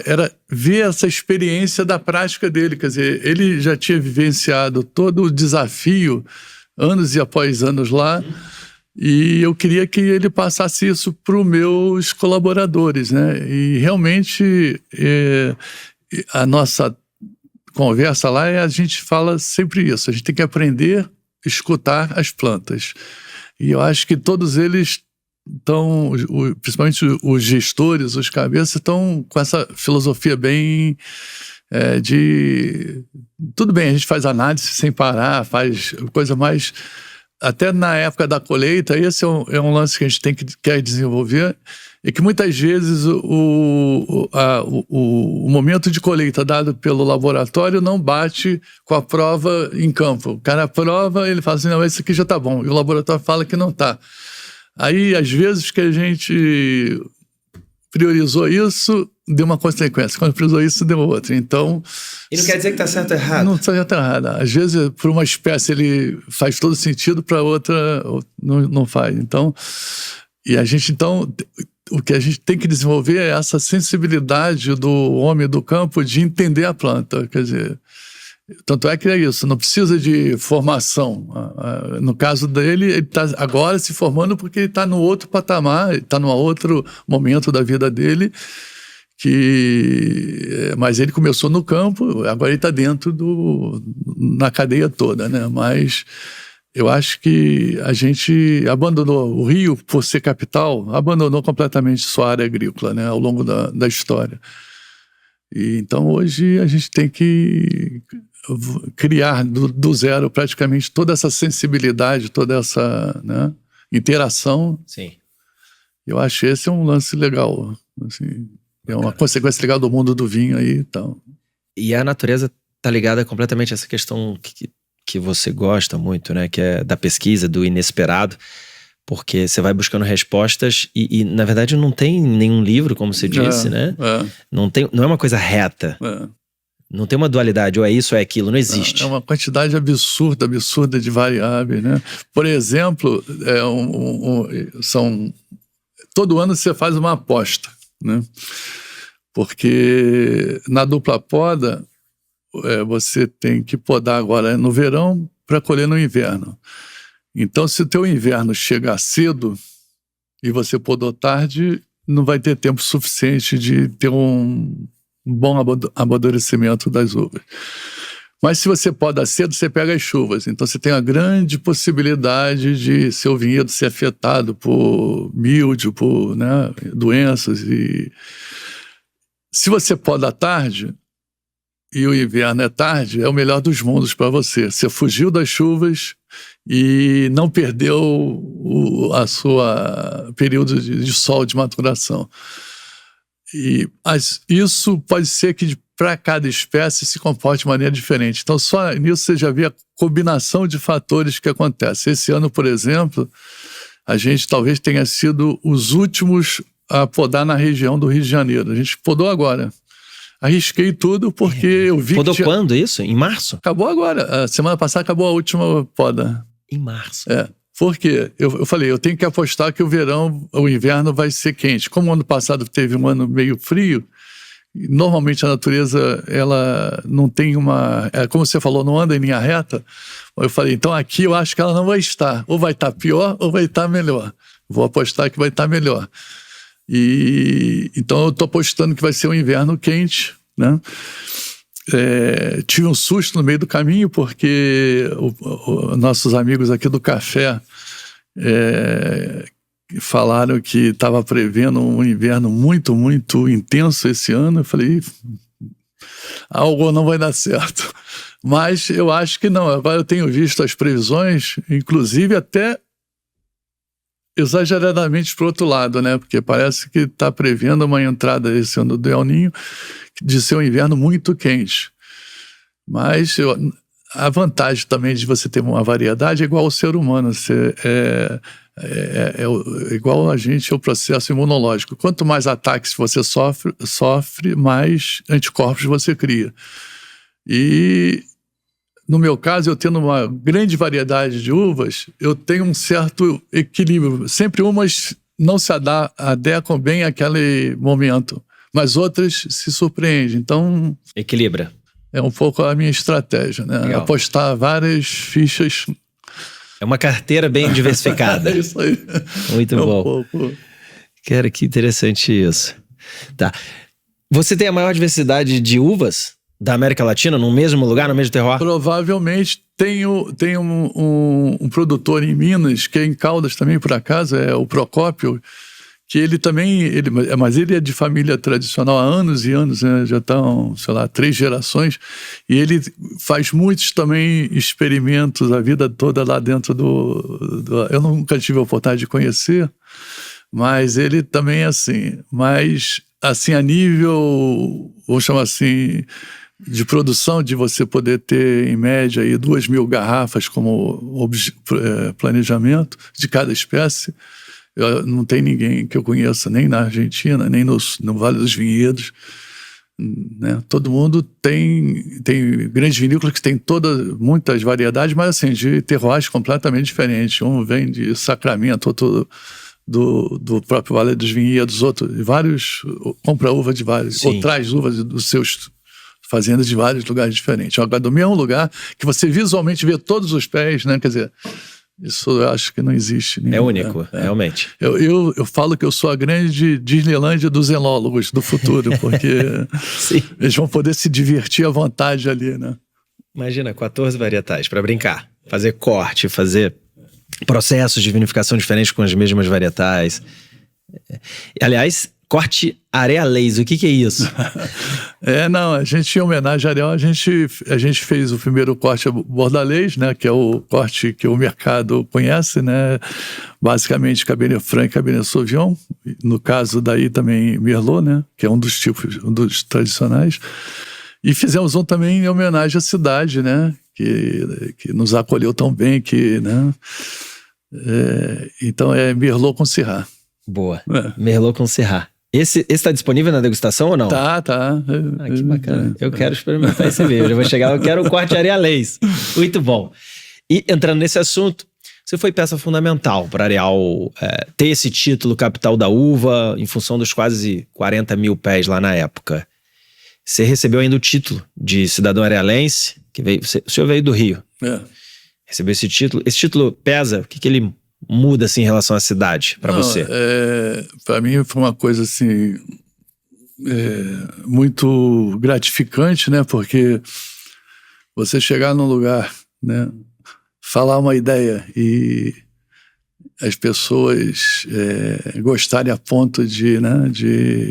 era ver essa experiência da prática dele. Quer dizer, ele já tinha vivenciado todo o desafio, anos e após anos lá, e eu queria que ele passasse isso para os meus colaboradores, né? E realmente a nossa conversa lá a gente fala sempre isso. A gente tem que aprender a escutar as plantas. E eu acho que todos eles estão, principalmente os gestores, os cabeças, estão com essa filosofia bem tudo bem, a gente faz análise sem parar, faz coisa mais... Até na época da colheita, esse é um lance que a gente quer desenvolver, e que muitas vezes o momento de colheita dado pelo laboratório não bate com a prova em campo. O cara aprova, ele fala assim, não, esse aqui já está bom, e o laboratório fala que não está. Aí, às vezes que a gente priorizou isso, deu uma consequência. Quando priorizou isso, deu outra. Então...
E não quer dizer que está certo ou errado?
Não está certo ou errado. Às vezes, para uma espécie, ele faz todo sentido, para outra não faz. Então, o que a gente tem que desenvolver é essa sensibilidade do homem do campo de entender a planta. Quer dizer, tanto é que é isso, não precisa de formação. No caso dele, ele está agora se formando porque ele está no outro patamar, está num outro momento da vida dele, mas ele começou no campo, agora ele está dentro na cadeia toda, né? Mas eu acho que a gente abandonou o Rio, por ser capital, abandonou completamente sua área agrícola, né? Ao longo da história. E então hoje a gente tem que criar do zero praticamente toda essa sensibilidade, toda essa, né, interação.
Sim.
Eu acho que esse é um lance legal, assim, é uma consequência legal do mundo do vinho aí e tal.
E a natureza está ligada completamente a essa questão que você gosta muito, né, que é da pesquisa, do inesperado, porque você vai buscando respostas e na verdade não tem nenhum livro, como você disse, né? Não é uma coisa reta. Não tem uma dualidade, ou é isso ou é aquilo, não existe.
É uma quantidade absurda de variáveis, né? Por exemplo, todo ano você faz uma aposta, né? Porque na dupla poda, você tem que podar agora no verão para colher no inverno. Então, se o teu inverno chegar cedo e você podou tarde, não vai ter tempo suficiente de ter um bom amadurecimento das uvas. Mas se você poda cedo, você pega as chuvas. Então você tem uma grande possibilidade de seu vinhedo ser afetado por míldio, por, né, doenças. E se você poda à tarde e o inverno é tarde, é o melhor dos mundos para você. Você fugiu das chuvas e não perdeu a sua período de sol de maturação. Isso pode ser que para cada espécie se comporte de maneira diferente. Então, só nisso você já vê a combinação de fatores que acontece. Esse ano, por exemplo, a gente talvez tenha sido os últimos a podar na região do Rio de Janeiro. A gente podou agora. Arrisquei tudo porque eu vi
podou
que...
quando isso? Em março?
Acabou agora. A semana passada acabou a última poda.
Em março.
Porque eu falei, eu tenho que apostar que o inverno vai ser quente. Como o ano passado teve um ano meio frio, normalmente a natureza, ela não tem como você falou, não anda em linha reta. Eu falei, então aqui eu acho que ela não vai estar. Ou vai estar pior ou vai estar melhor. Vou apostar que vai estar melhor. Então eu estou apostando que vai ser um inverno quente, né? Tive um susto no meio do caminho porque nossos amigos aqui do café falaram que estava prevendo um inverno muito, muito intenso esse ano. Eu falei, algo não vai dar certo. Mas eu acho que não. Agora eu tenho visto as previsões, inclusive até exageradamente para o outro lado, né? Porque parece que está prevendo uma entrada esse ano do El Niño de ser um inverno muito quente. Mas a vantagem também de você ter uma variedade é igual ao ser humano. Igual a gente é o processo imunológico. Quanto mais ataques você sofre, mais anticorpos você cria. E no meu caso, eu tendo uma grande variedade de uvas, eu tenho um certo equilíbrio. Sempre umas não se adequam bem àquele momento, mas outras se surpreendem. Então,
equilibra.
É um pouco a minha estratégia, né?
Legal.
Apostar várias fichas.
É uma carteira bem diversificada.
É isso aí.
Muito bom. Cara, que interessante isso. Tá. Você tem a maior diversidade de uvas da América Latina, no mesmo lugar, no mesmo terroir?
Provavelmente tem um produtor em Minas, que é em Caldas também, por acaso, é o Procópio, que ele também, mas ele é de família tradicional há anos e anos, né? Já estão, 3 gerações, e ele faz muitos também experimentos a vida toda lá dentro eu nunca tive a oportunidade de conhecer, mas ele também é assim, mas assim a nível, vamos chamar assim, de produção, de você poder ter em média aí 2.000 garrafas como planejamento de cada espécie. Não tem ninguém que eu conheça, nem na Argentina, nem no Vale dos Vinhedos, né? Todo mundo tem grandes vinícolas que tem muitas variedades, mas assim, de terroirs completamente diferentes. Um vem de Sacramento, outro do próprio Vale dos Vinhedos, outro de vários, compra uva de vários,
Sim.
ou traz uvas dos seus fazendas de vários lugares diferentes. Agora, do mesmo lugar, que você visualmente vê todos os pés, né? Quer dizer, isso eu acho que não existe.
É único, realmente.
Eu falo que eu sou a grande Disneylândia dos enólogos do futuro, porque eles vão poder se divertir à vontade ali, né?
Imagina, 14 varietais para brincar, fazer corte, fazer processos de vinificação diferentes com as mesmas varietais. Aliás, corte arealês, o que é isso?
Não, a gente, em homenagem a Areal, a gente fez o primeiro corte bordalês, né, que é o corte que o mercado conhece, né, basicamente Cabernet Franc e Cabernet Sauvignon, no caso daí também Merlot, né, que é um dos tipos, um dos tradicionais, e fizemos um também em homenagem à cidade, né, que nos acolheu tão bem, né, então é Merlot com Syrah.
Boa, Merlot com Syrah. Esse tá disponível na degustação ou não?
Tá.
Que bacana. Eu quero experimentar esse vinho. Eu vou chegar, eu quero o corte arealês. Muito bom. E entrando nesse assunto, você foi peça fundamental para Areal ter esse título Capital da Uva, em função dos quase 40 mil pés lá na época. Você recebeu ainda o título de cidadão arealense, que veio, o senhor veio do Rio. Recebeu esse título. Esse título pesa? O que ele muda assim, em relação à cidade para você?
Para mim foi uma coisa assim muito gratificante, né? Porque você chegar num lugar, né, falar uma ideia e as pessoas gostarem a ponto de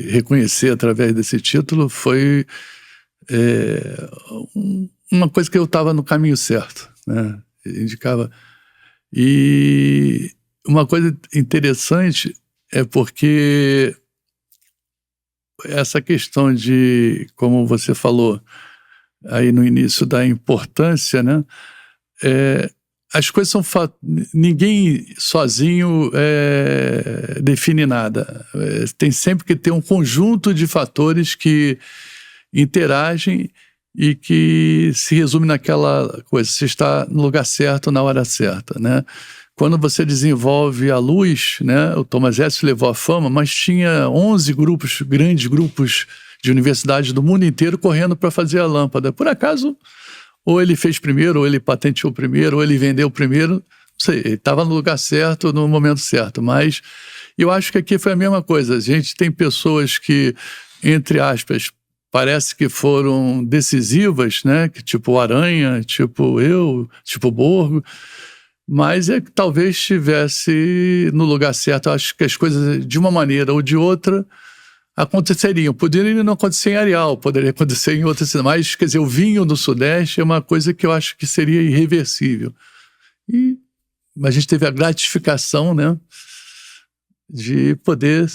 reconhecer através desse título, foi uma coisa que eu estava no caminho certo, né? Indicava. E uma coisa interessante é porque essa questão de, como você falou aí no início, da importância, né? As coisas são ninguém sozinho define nada. Tem sempre que ter um conjunto de fatores que interagem e que se resume naquela coisa: você está no lugar certo na hora certa, né? Quando você desenvolve a luz, né? O Thomas Edison levou a fama, mas tinha 11 grandes grupos de universidades do mundo inteiro correndo para fazer a lâmpada. Por acaso, ou ele fez primeiro, ou ele patenteou primeiro, ou ele vendeu primeiro, não sei, ele estava no lugar certo, no momento certo. Mas eu acho que aqui foi a mesma coisa. A gente tem pessoas que, entre aspas, parece que foram decisivas, né? Tipo o Aranha, tipo eu, tipo o Borgo, mas é que talvez estivesse no lugar certo. Eu acho que as coisas, de uma maneira ou de outra, aconteceriam. Poderia não acontecer em Areal, poderia acontecer em outras cidades, mas, quer dizer, o vinho do Sudeste é uma coisa que eu acho que seria irreversível. E a gente teve a gratificação, né, de poder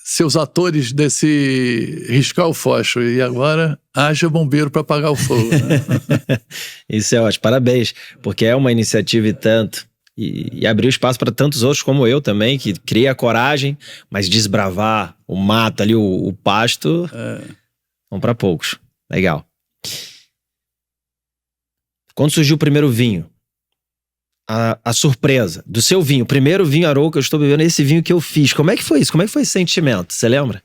ser os atores desse riscar o fósforo, e agora haja bombeiro para apagar o fogo, né?
Isso é ótimo, parabéns, porque é uma iniciativa e tanto, e abriu espaço para tantos outros como eu também, que cria coragem, mas desbravar o mato ali, o pasto, são para poucos. Legal. Quando surgiu o primeiro vinho, a surpresa do seu vinho, o primeiro vinho Arouca, eu estou bebendo esse vinho que eu fiz. Como é que foi isso? Como é que foi esse sentimento? Você lembra?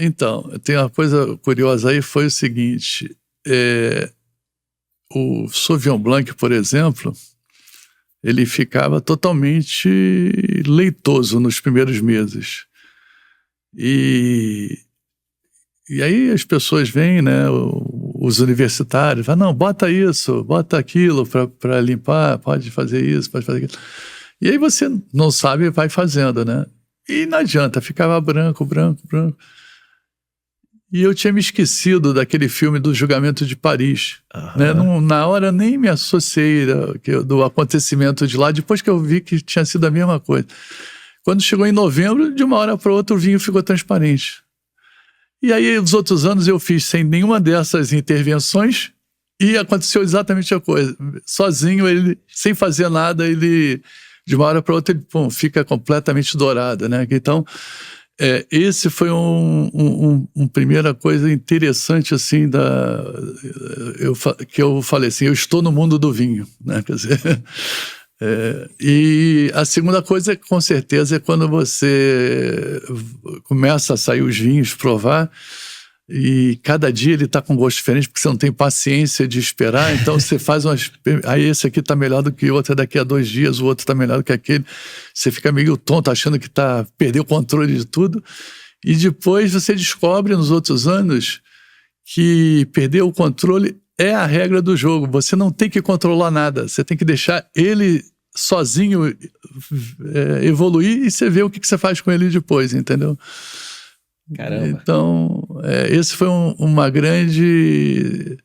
Então, tem uma coisa curiosa aí, foi o seguinte, o Sauvignon Blanc, por exemplo, ele ficava totalmente leitoso nos primeiros meses. E aí as pessoas vêm, né, os universitários, falam: não, bota isso, bota aquilo para limpar, pode fazer isso, pode fazer aquilo. E aí você não sabe, vai fazendo, né? E não adianta, ficava branco. E eu tinha me esquecido daquele filme do Julgamento de Paris. Né? Na hora nem me associei do acontecimento de lá, depois que eu vi que tinha sido a mesma coisa. Quando chegou em novembro, de uma hora para outra, o vinho ficou transparente. E aí, os outros anos, eu fiz sem nenhuma dessas intervenções e aconteceu exatamente a coisa. Sozinho, ele, sem fazer nada, ele, de uma hora para outra, ele fica completamente dourado, né? Então, esse foi uma primeira coisa interessante, assim, que eu falei assim: eu estou no mundo do vinho, né? Quer dizer... E a segunda coisa, com certeza, é quando você começa a sair os vinhos, provar, e cada dia ele está com gosto diferente, porque você não tem paciência de esperar, então você faz umas... Aí esse aqui está melhor do que o outro, daqui a 2 dias o outro está melhor do que aquele. Você fica meio tonto, achando que perdeu o controle de tudo, e depois você descobre nos outros anos que perder o controle é a regra do jogo. Você não tem que controlar nada, você tem que deixar ele sozinho evoluir, e você vê o que você faz com ele depois, entendeu?
Caramba.
Então, esse foi uma grande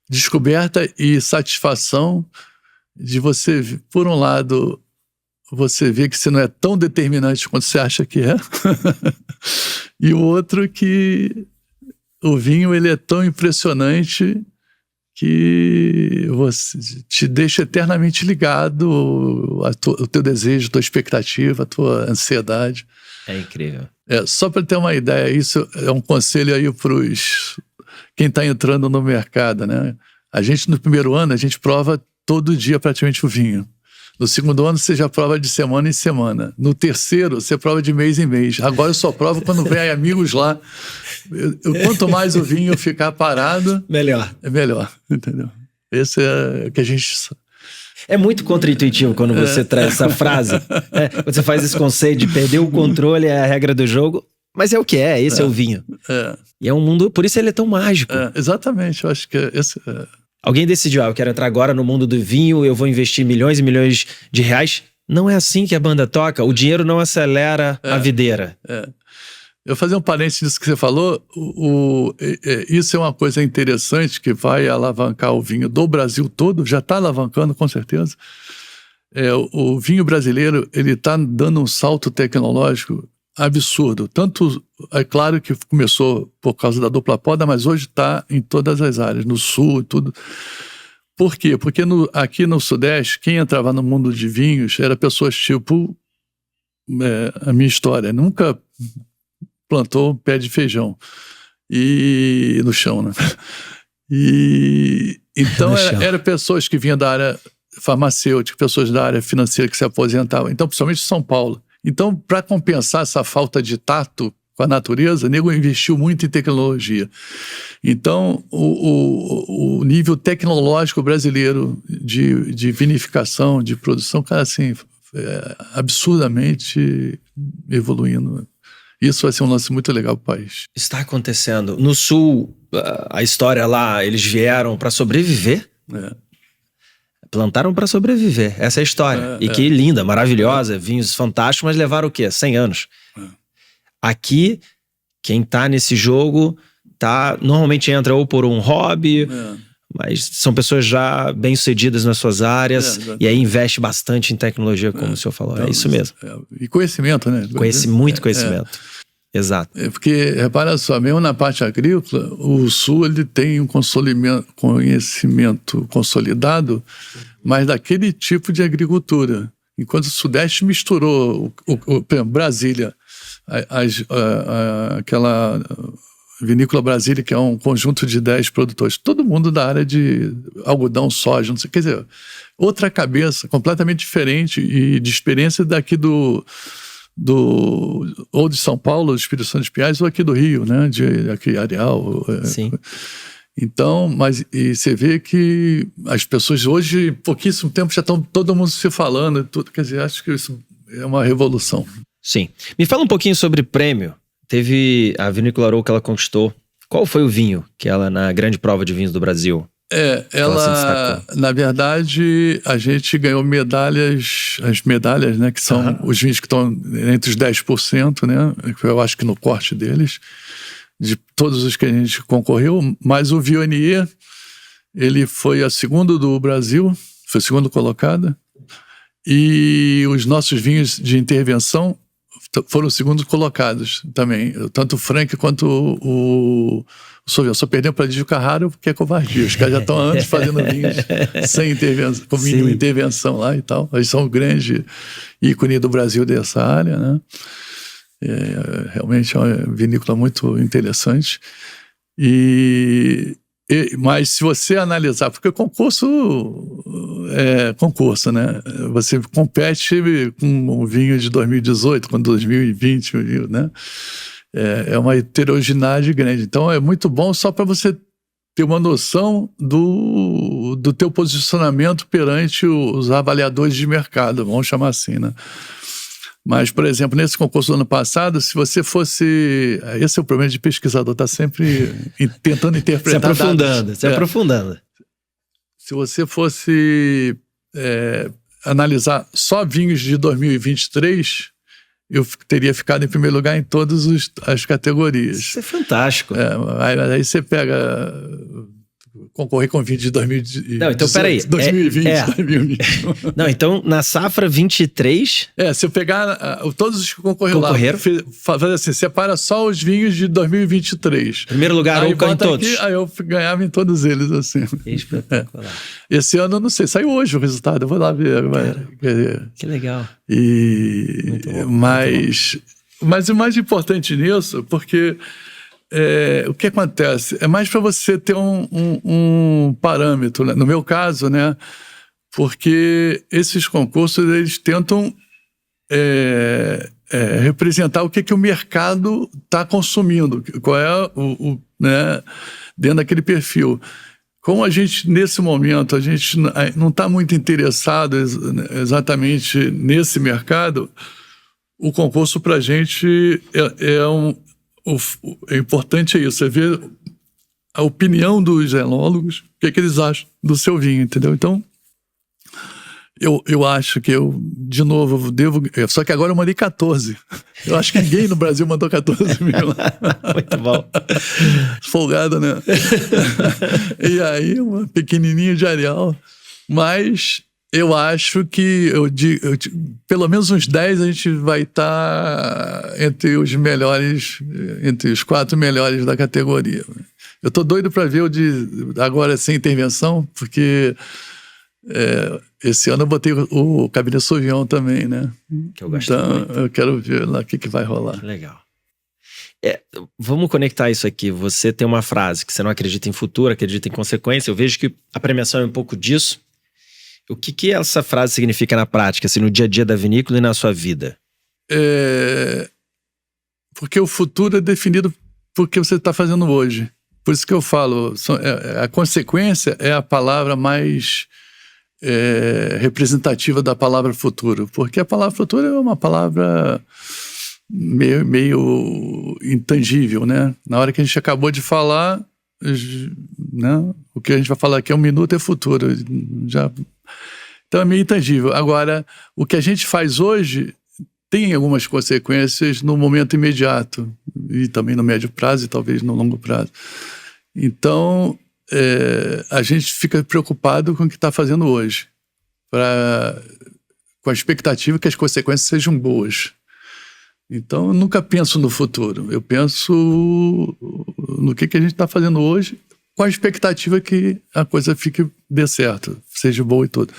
descoberta e satisfação de você, por um lado, você vê que você não é tão determinante quanto você acha que é, e o outro que o vinho, ele é tão impressionante que você te deixa eternamente ligado o teu desejo, a tua expectativa, a tua ansiedade.
É incrível.
Só para ter uma ideia, isso é um conselho aí para quem está entrando no mercado, né? A gente, no primeiro ano, a gente prova todo dia praticamente o vinho. No segundo ano, você já prova de semana em semana. No terceiro, você prova de mês em mês. Agora eu só provo quando vem amigos lá. Quanto mais o vinho ficar parado...
melhor.
É melhor, entendeu? Esse é o que a gente...
É muito contra-intuitivo quando você traz essa frase. Você faz esse conceito de perder o controle, é a regra do jogo. Mas é o que esse é o vinho. E é um mundo... Por isso ele é tão mágico.
Exatamente, eu acho que esse...
Alguém decidiu, eu quero entrar agora no mundo do vinho, eu vou investir milhões e milhões de reais. Não é assim que a banda toca. O dinheiro não acelera a videira.
Eu vou fazer um parênteses nisso que você falou. Isso é uma coisa interessante que vai alavancar o vinho do Brasil todo, já está alavancando, com certeza. O vinho brasileiro, ele está dando um salto tecnológico absurdo. Tanto, é claro que começou por causa da dupla poda, mas hoje está em todas as áreas, no sul e tudo. Por quê? Porque aqui no Sudeste, quem entrava no mundo de vinhos era pessoas tipo a minha história. Nunca plantou um pé de feijão e no chão, né? E então era pessoas que vinham da área farmacêutica, pessoas da área financeira que se aposentavam, então principalmente São Paulo. Então, para compensar essa falta de tato com a natureza, o nego investiu muito em tecnologia. Então, o nível tecnológico brasileiro de vinificação, de produção, cara, assim, absurdamente evoluindo. Isso vai ser um lance muito legal para o país.
Está acontecendo. No Sul, a história lá, eles vieram para sobreviver. Plantaram para sobreviver. Essa é a história. E que linda, maravilhosa, vinhos fantásticos, mas levaram o quê? 100 anos. Aqui, quem tá nesse jogo, normalmente entra ou por um hobby, mas são pessoas já bem-sucedidas nas suas áreas, e aí investe bastante em tecnologia, como o senhor falou. É isso mesmo.
E conhecimento, né?
Muito conhecimento. Exato.
Porque, repara só, mesmo na parte agrícola, o Sul ele tem um conhecimento consolidado, mas daquele tipo de agricultura. Enquanto o Sudeste misturou, por exemplo, Brasília, aquela Vinícola Brasília, que é um conjunto de 10 produtores, todo mundo da área de algodão, soja, não sei, quer dizer, outra cabeça, completamente diferente e de experiência daqui ou de São Paulo, do Espírito Santo de Pinhais, ou aqui do Rio, né, aqui Areal.
Sim.
Então, e você vê que as pessoas hoje, pouquíssimo tempo, já estão todo mundo se falando e tudo, quer dizer, acho que isso é uma revolução.
Sim. Me fala um pouquinho sobre prêmio. Teve a Vinícola Arouca que ela conquistou. Qual foi o vinho que ela, na grande prova de vinhos do Brasil,
ela na verdade, a gente ganhou as medalhas, né, que são os vinhos que estão entre os 10%, né, eu acho que no corte deles, de todos os que a gente concorreu, mas o Viognier, ele foi a segunda do Brasil, foi a segunda colocada, e os nossos vinhos de intervenção foram os segundos colocados também, tanto o Frank quanto o Sauvignon. Só perdeu para Lídio Carraro porque é covardia. Os caras já estão antes fazendo vinhos sem intervenção, com mínima intervenção lá e tal. Eles são um grande ícone do Brasil dessa área, né? Realmente é uma vinícola muito interessante. Mas se você analisar, porque concurso é concurso, né? Você compete com um vinho de 2018, com 2020, né? É uma heterogeneidade grande. Então é muito bom só para você ter uma noção do teu posicionamento perante os avaliadores de mercado, vamos chamar assim, né? Mas, por exemplo, nesse concurso do ano passado, se você fosse... Esse é o problema de pesquisador, está sempre tentando interpretar
se aprofundando.
Se você fosse analisar só vinhos de 2023, eu teria ficado em primeiro lugar em todas as categorias.
Isso é fantástico.
Aí você pega... Concorrer com vinho de 2018. Não,
então peraí.
2020, 2021.
Não, então na safra 23...
se eu pegar todos os que concorreram lá, fazer assim, separa só os vinhos de 2023.
Primeiro lugar, Arouca em todos.
Aqui, aí eu ganhava em todos eles, assim.
Espetacular.
Esse ano, eu não sei, saiu hoje o resultado, eu vou lá ver.
Que legal.
Muito bom, mas o mais importante nisso, porque... o que acontece? É mais para você ter um parâmetro, né? No meu caso, né? Porque esses concursos, eles tentam representar o que o mercado está consumindo, qual é né? Dentro daquele perfil. Como a gente, nesse momento, a gente não está muito interessado exatamente nesse mercado, o concurso para a gente é importante isso, você vê a opinião dos enólogos, o que eles acham do seu vinho, entendeu? Então, eu acho que eu, de novo, devo... Só que agora eu mandei 14. Eu acho que ninguém no Brasil mandou 14 mil.
Muito bom.
Folgado, né? E aí, uma pequenininha de Arial. Mas eu acho que pelo menos uns 10 a gente vai estar entre os melhores, entre os 4 melhores da categoria. Eu tô doido para ver o de agora sem intervenção, porque esse ano eu botei o Cabernet Sauvignon também, né?
Que eu gosto muito.
Eu quero ver lá o que vai rolar.
Legal. Vamos conectar isso aqui. Você tem uma frase que você não acredita em futuro, acredita em consequência. Eu vejo que a premiação é um pouco disso. O que essa frase significa na prática, assim, no dia a dia da vinícola e na sua vida?
Porque o futuro é definido por que você está fazendo hoje. Por isso que eu falo, a consequência é a palavra mais representativa da palavra futuro. Porque a palavra futuro é uma palavra meio intangível, né? Na hora que a gente acabou de falar, né? O que a gente vai falar aqui é 1 minuto é futuro. Então é meio intangível. Agora, o que a gente faz hoje tem algumas consequências no momento imediato e também no médio prazo e talvez no longo prazo. Então, a gente fica preocupado com o que está fazendo hoje, com a expectativa que as consequências sejam boas. Então, eu nunca penso no futuro. Eu penso no que a gente está fazendo hoje, com a expectativa que a coisa dê certo, seja boa e tudo.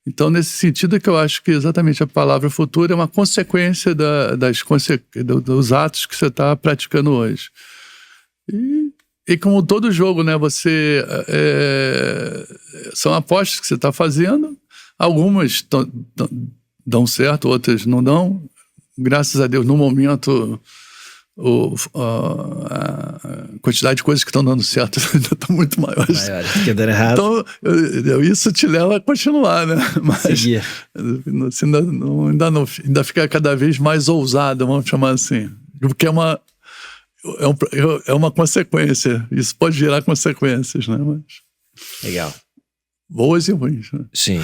Então, nesse sentido é que eu acho que exatamente a palavra futuro é uma consequência dos atos que você está praticando hoje. E como todo jogo, né? São apostas que você está fazendo. Algumas dão certo, outras não dão. Graças a Deus, no momento, a quantidade de coisas que estão dando certo ainda está muito maior.
Que dando errado.
Então, isso te leva a continuar, né? Mas você ainda fica cada vez mais ousado, vamos chamar assim. Porque é uma consequência. Isso pode gerar consequências, né? Mas,
legal.
Boas e ruins, né?
Sim.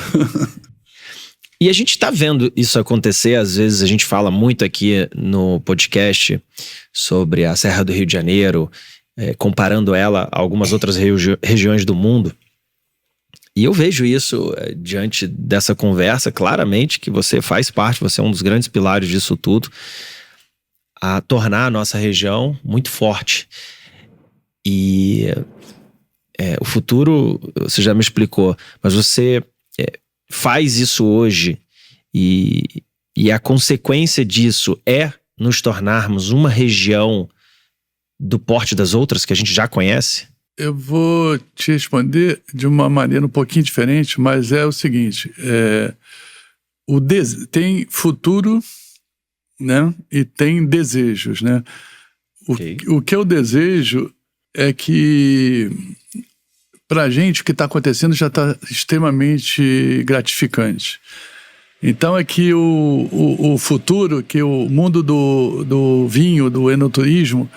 E a gente está vendo isso acontecer. Às vezes a gente fala muito aqui no podcast sobre a Serra do Rio de Janeiro, comparando ela a algumas outras regiões do mundo. E eu vejo isso diante dessa conversa, claramente, que você faz parte, você é um dos grandes pilares disso tudo, a tornar a nossa região muito forte. E o futuro, você já me explicou, mas você faz isso hoje e a consequência disso é nos tornarmos uma região do porte das outras que a gente já conhece?
Eu vou te responder de uma maneira um pouquinho diferente, mas é o seguinte, tem futuro, né, e tem desejos, né?
Okay.
O que eu desejo é que, para a gente, o que está acontecendo já está extremamente gratificante. Então é que o futuro, que o mundo do vinho, do enoturismo,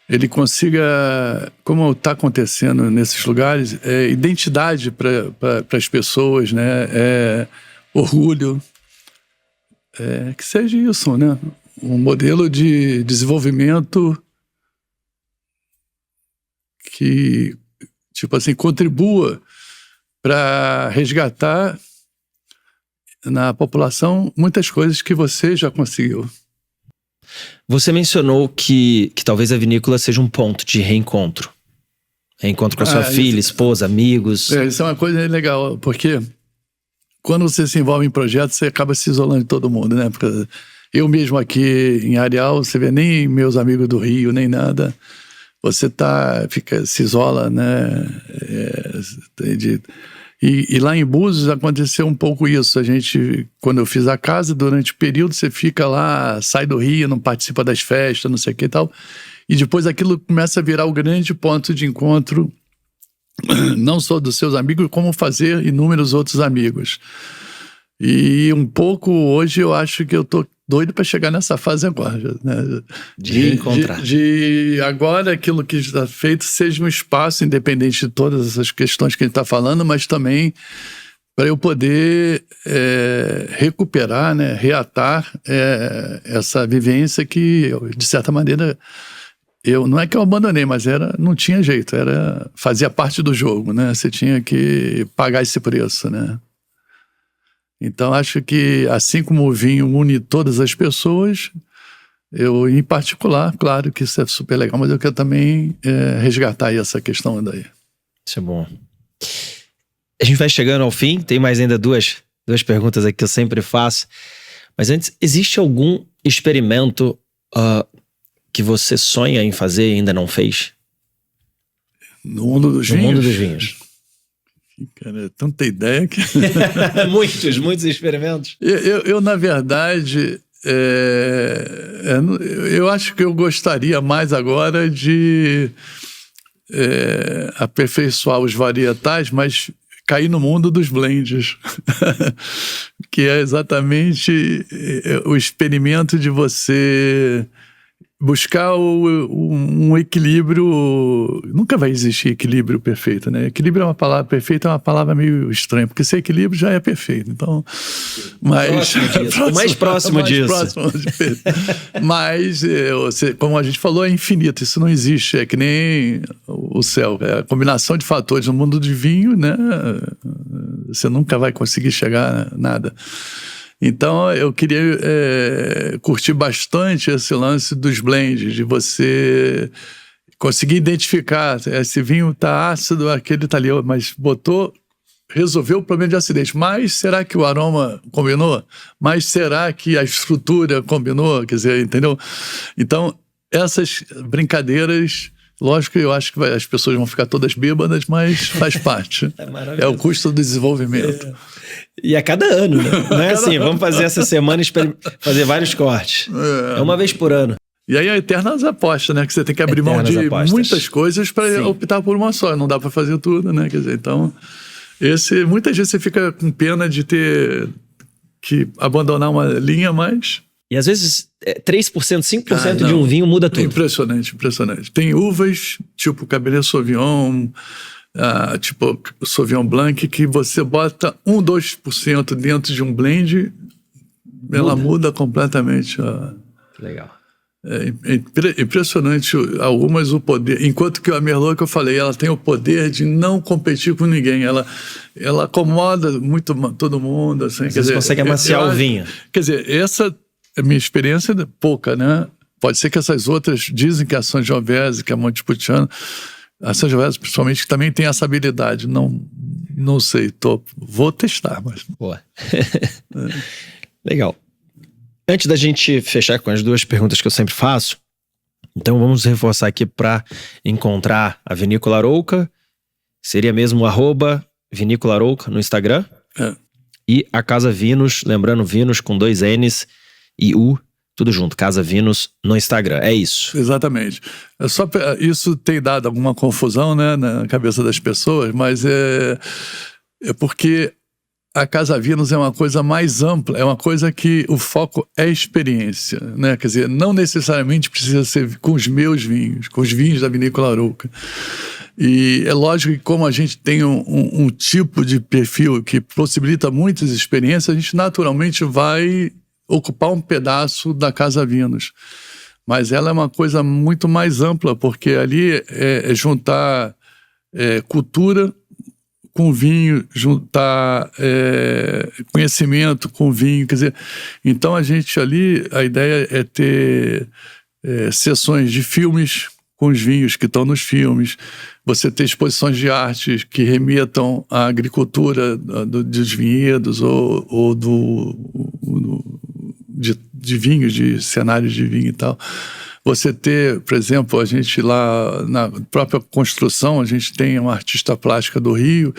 ele consiga, como está acontecendo nesses lugares, identidade para as pessoas, né? Orgulho, que seja isso, né? Um modelo de desenvolvimento que, tipo assim, contribua para resgatar na população muitas coisas que você já conseguiu.
Você mencionou que talvez a vinícola seja um ponto de reencontro. Reencontro com a sua filha, esposa, amigos.
Isso é uma coisa legal, porque quando você se envolve em projetos, você acaba se isolando de todo mundo, né? Porque eu mesmo aqui em Arial, você vê nem meus amigos do Rio, nem nada. Você se isola, né? E lá em Búzios aconteceu um pouco isso. Quando eu fiz a casa, durante o período você fica lá, sai do Rio, não participa das festas, não sei o que e tal. E depois aquilo começa a virar o grande ponto de encontro, não só dos seus amigos, como fazer inúmeros outros amigos. E um pouco hoje eu acho que eu tô doido para chegar nessa fase agora, né?
De encontrar.
De agora aquilo que está feito seja um espaço, independente de todas essas questões que a gente está falando, mas também para eu poder recuperar, né, reatar essa vivência que, de certa maneira, não é que eu abandonei, mas não tinha jeito, fazia parte do jogo, né? Você tinha que pagar esse preço, né? Então, acho que, assim como o vinho une todas as pessoas, eu, em particular, claro que isso é super legal, mas eu quero também resgatar aí essa questão daí.
Isso é bom. A gente vai chegando ao fim, tem mais ainda duas perguntas aqui que eu sempre faço. Mas antes, existe algum experimento que você sonha em fazer e ainda não fez?
No mundo dos vinhos?
No mundo dos vinhos.
Cara, tanta ideia que...
muitos experimentos.
Eu na verdade, eu acho que eu gostaria mais agora de aperfeiçoar os varietais, mas cair no mundo dos blends, que é exatamente o experimento de você buscar um equilíbrio. Nunca vai existir equilíbrio perfeito, né? Equilíbrio é uma palavra perfeita, é uma palavra meio estranha, porque ser equilíbrio já é perfeito. Então, mas
o mais próximo disso.
Mas, como a gente falou, é infinito. Isso não existe. É que nem o céu. É a combinação de fatores no mundo de vinho, né? Você nunca vai conseguir chegar a nada. Então, eu queria curtir bastante esse lance dos blends, de você conseguir identificar, esse vinho está ácido, aquele está ali, mas resolveu o problema de acidente. Mas será que o aroma combinou? Mas será que a estrutura combinou? Quer dizer, entendeu? Então, essas brincadeiras... Lógico que eu acho que as pessoas vão ficar todas bêbadas, mas faz parte. É o custo do desenvolvimento.
E a cada ano, né? Não é assim, vamos fazer essa semana fazer vários cortes. É uma vez por ano.
E aí a eternas apostas, né? Que você tem que abrir mão de muitas coisas para optar por uma só. Não dá para fazer tudo, né? Quer dizer, então... muitas vezes você fica com pena de ter que abandonar uma linha, mas...
E às vezes 3%, 5% de um vinho muda tudo.
Impressionante, impressionante. Tem uvas, tipo Cabernet Sauvignon, tipo Sauvignon Blanc, que você bota 2% dentro de um blend, ela muda completamente.
Legal.
É impressionante algumas o poder. Enquanto que a Merlot, que eu falei, ela tem o poder de não competir com ninguém. Ela acomoda muito todo mundo. Assim,
você consegue amaciar o vinho.
Quer dizer, essa... A minha experiência é pouca, né? Pode ser que essas outras dizem que a Sangiovese, que a Montepulciano, a Sangiovese principalmente, que também tem essa habilidade. Não sei, vou testar. Mas...
Boa. Legal. Antes da gente fechar com as duas perguntas que eu sempre faço, então vamos reforçar aqui para encontrar a Vinícola Arouca, seria mesmo @Vinícola Arouca no Instagram, e a Casa Vinos, lembrando, Vinos com 2 N's e tudo junto, Casa Vinos no Instagram, é isso.
Exatamente. Isso tem dado alguma confusão, né, na cabeça das pessoas, mas é porque a Casa Vinos é uma coisa mais ampla, é uma coisa que o foco é experiência, né? Quer dizer, não necessariamente precisa ser com os meus vinhos, com os vinhos da Vinícola Arouca. E é lógico que como a gente tem um tipo de perfil que possibilita muitas experiências, a gente naturalmente vai ocupar um pedaço da Casa Vinos. Mas ela é uma coisa muito mais ampla, porque ali é juntar cultura com vinho, juntar conhecimento com vinho, quer dizer, então a ideia é ter sessões de filmes com os vinhos que estão nos filmes, você ter exposições de arte que remetam à agricultura dos vinhedos ou de vinhos, de cenários de vinho e tal. Você ter, por exemplo, a gente lá na própria construção, a gente tem uma artista plástica do Rio,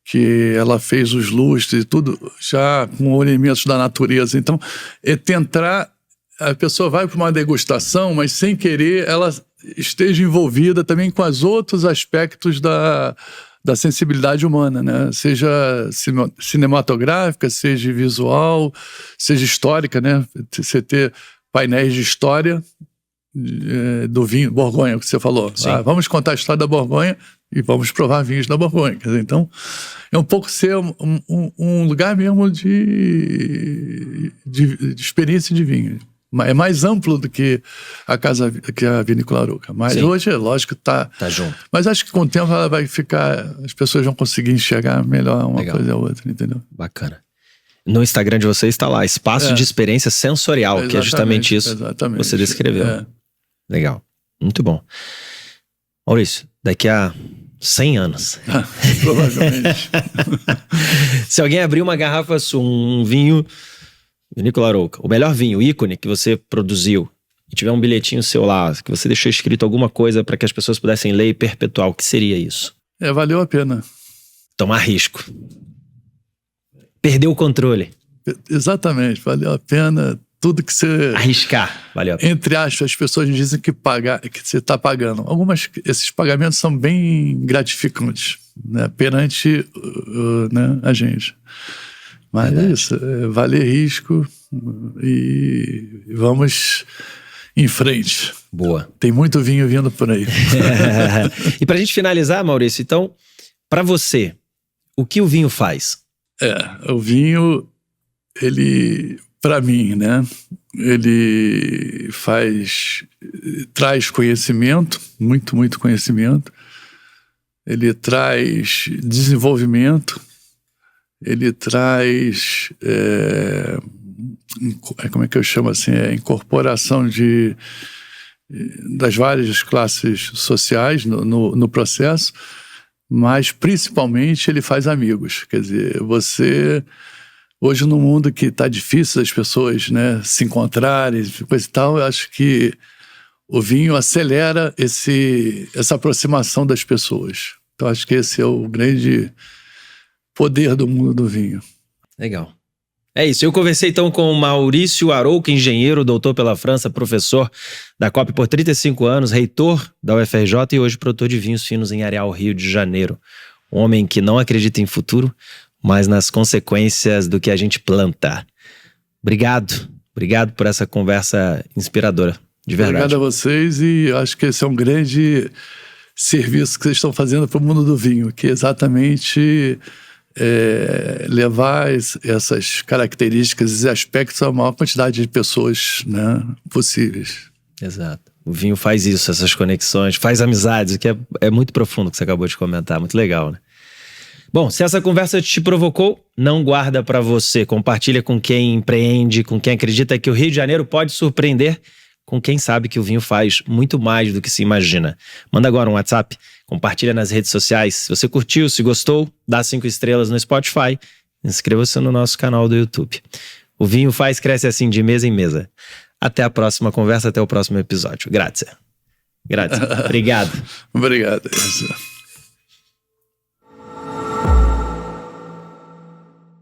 que ela fez os lustres e tudo já com elementos da natureza. Então, a pessoa vai para uma degustação, mas sem querer ela esteja envolvida também com os outros aspectos da sensibilidade humana, né? Seja cinematográfica, seja visual, seja histórica, né? Você ter painéis de história do vinho, Borgonha, que você falou. Vamos contar a história da Borgonha e vamos provar vinhos da Borgonha. Quer dizer, então, é um pouco ser um lugar mesmo de experiência de vinho. É mais amplo do que a Vinícola Arouca. Mas hoje, é lógico, tá
junto.
Mas acho que com o tempo ela vai ficar... As pessoas vão conseguir enxergar melhor uma coisa e a outra, entendeu?
Bacana. No Instagram de vocês está lá, espaço de experiência sensorial, que é justamente isso que você descreveu. Legal. Muito bom. Maurício, daqui a 100 anos.
Provavelmente.
Se alguém abrir uma garrafa sua, um vinho... Vinícola Arouca, o melhor vinho, o ícone que você produziu, e tiver um bilhetinho seu lá, que você deixou escrito alguma coisa para que as pessoas pudessem ler e perpetuar, o que seria isso?
Valeu a pena.
Tomar risco. Perder o controle.
Exatamente, valeu a pena. Tudo que você...
Arriscar, valeu a pena.
Entre aspas, as pessoas dizem que você está pagando. Esses pagamentos são bem gratificantes, né, perante né, a gente. Mas é isso, valer risco e vamos em frente.
Boa.
Tem muito vinho vindo por aí.
E pra gente finalizar, Maurício, então, pra você, o que o vinho faz?
O vinho, ele, pra mim, né, ele traz conhecimento, muito, muito conhecimento. Ele traz desenvolvimento. Ele traz, como é que eu chamo assim, incorporação das várias classes sociais no processo, mas principalmente ele faz amigos. Quer dizer, hoje no mundo que está difícil as pessoas, né, se encontrarem, coisa e tal, eu acho que o vinho acelera essa aproximação das pessoas. Então acho que esse é o grande... poder do mundo do vinho.
Legal. É isso. Eu conversei então com o Maurício Arouca, engenheiro, doutor pela França, professor da COP por 35 anos, reitor da UFRJ e hoje produtor de vinhos finos em Areal, Rio de Janeiro. Um homem que não acredita em futuro, mas nas consequências do que a gente planta. Obrigado. Obrigado por essa conversa inspiradora, de verdade.
Obrigado a vocês e acho que esse é um grande serviço que vocês estão fazendo para o mundo do vinho, que é exatamente... levar essas características e aspectos à maior quantidade de pessoas, né, possíveis.
Exato. O vinho faz isso, essas conexões, faz amizades, o que é muito profundo o que você acabou de comentar, muito legal, né? Bom, se essa conversa te provocou, não guarda pra você, compartilha com quem empreende, com quem acredita que o Rio de Janeiro pode surpreender, com quem sabe que o vinho faz muito mais do que se imagina. Manda agora um WhatsApp, compartilha nas redes sociais. Se você curtiu, se gostou, dá 5 estrelas no Spotify. Inscreva-se no nosso canal do YouTube. O vinho faz, cresce assim de mesa em mesa. Até a próxima conversa, até o próximo episódio. Grazie. Obrigado.
Obrigado.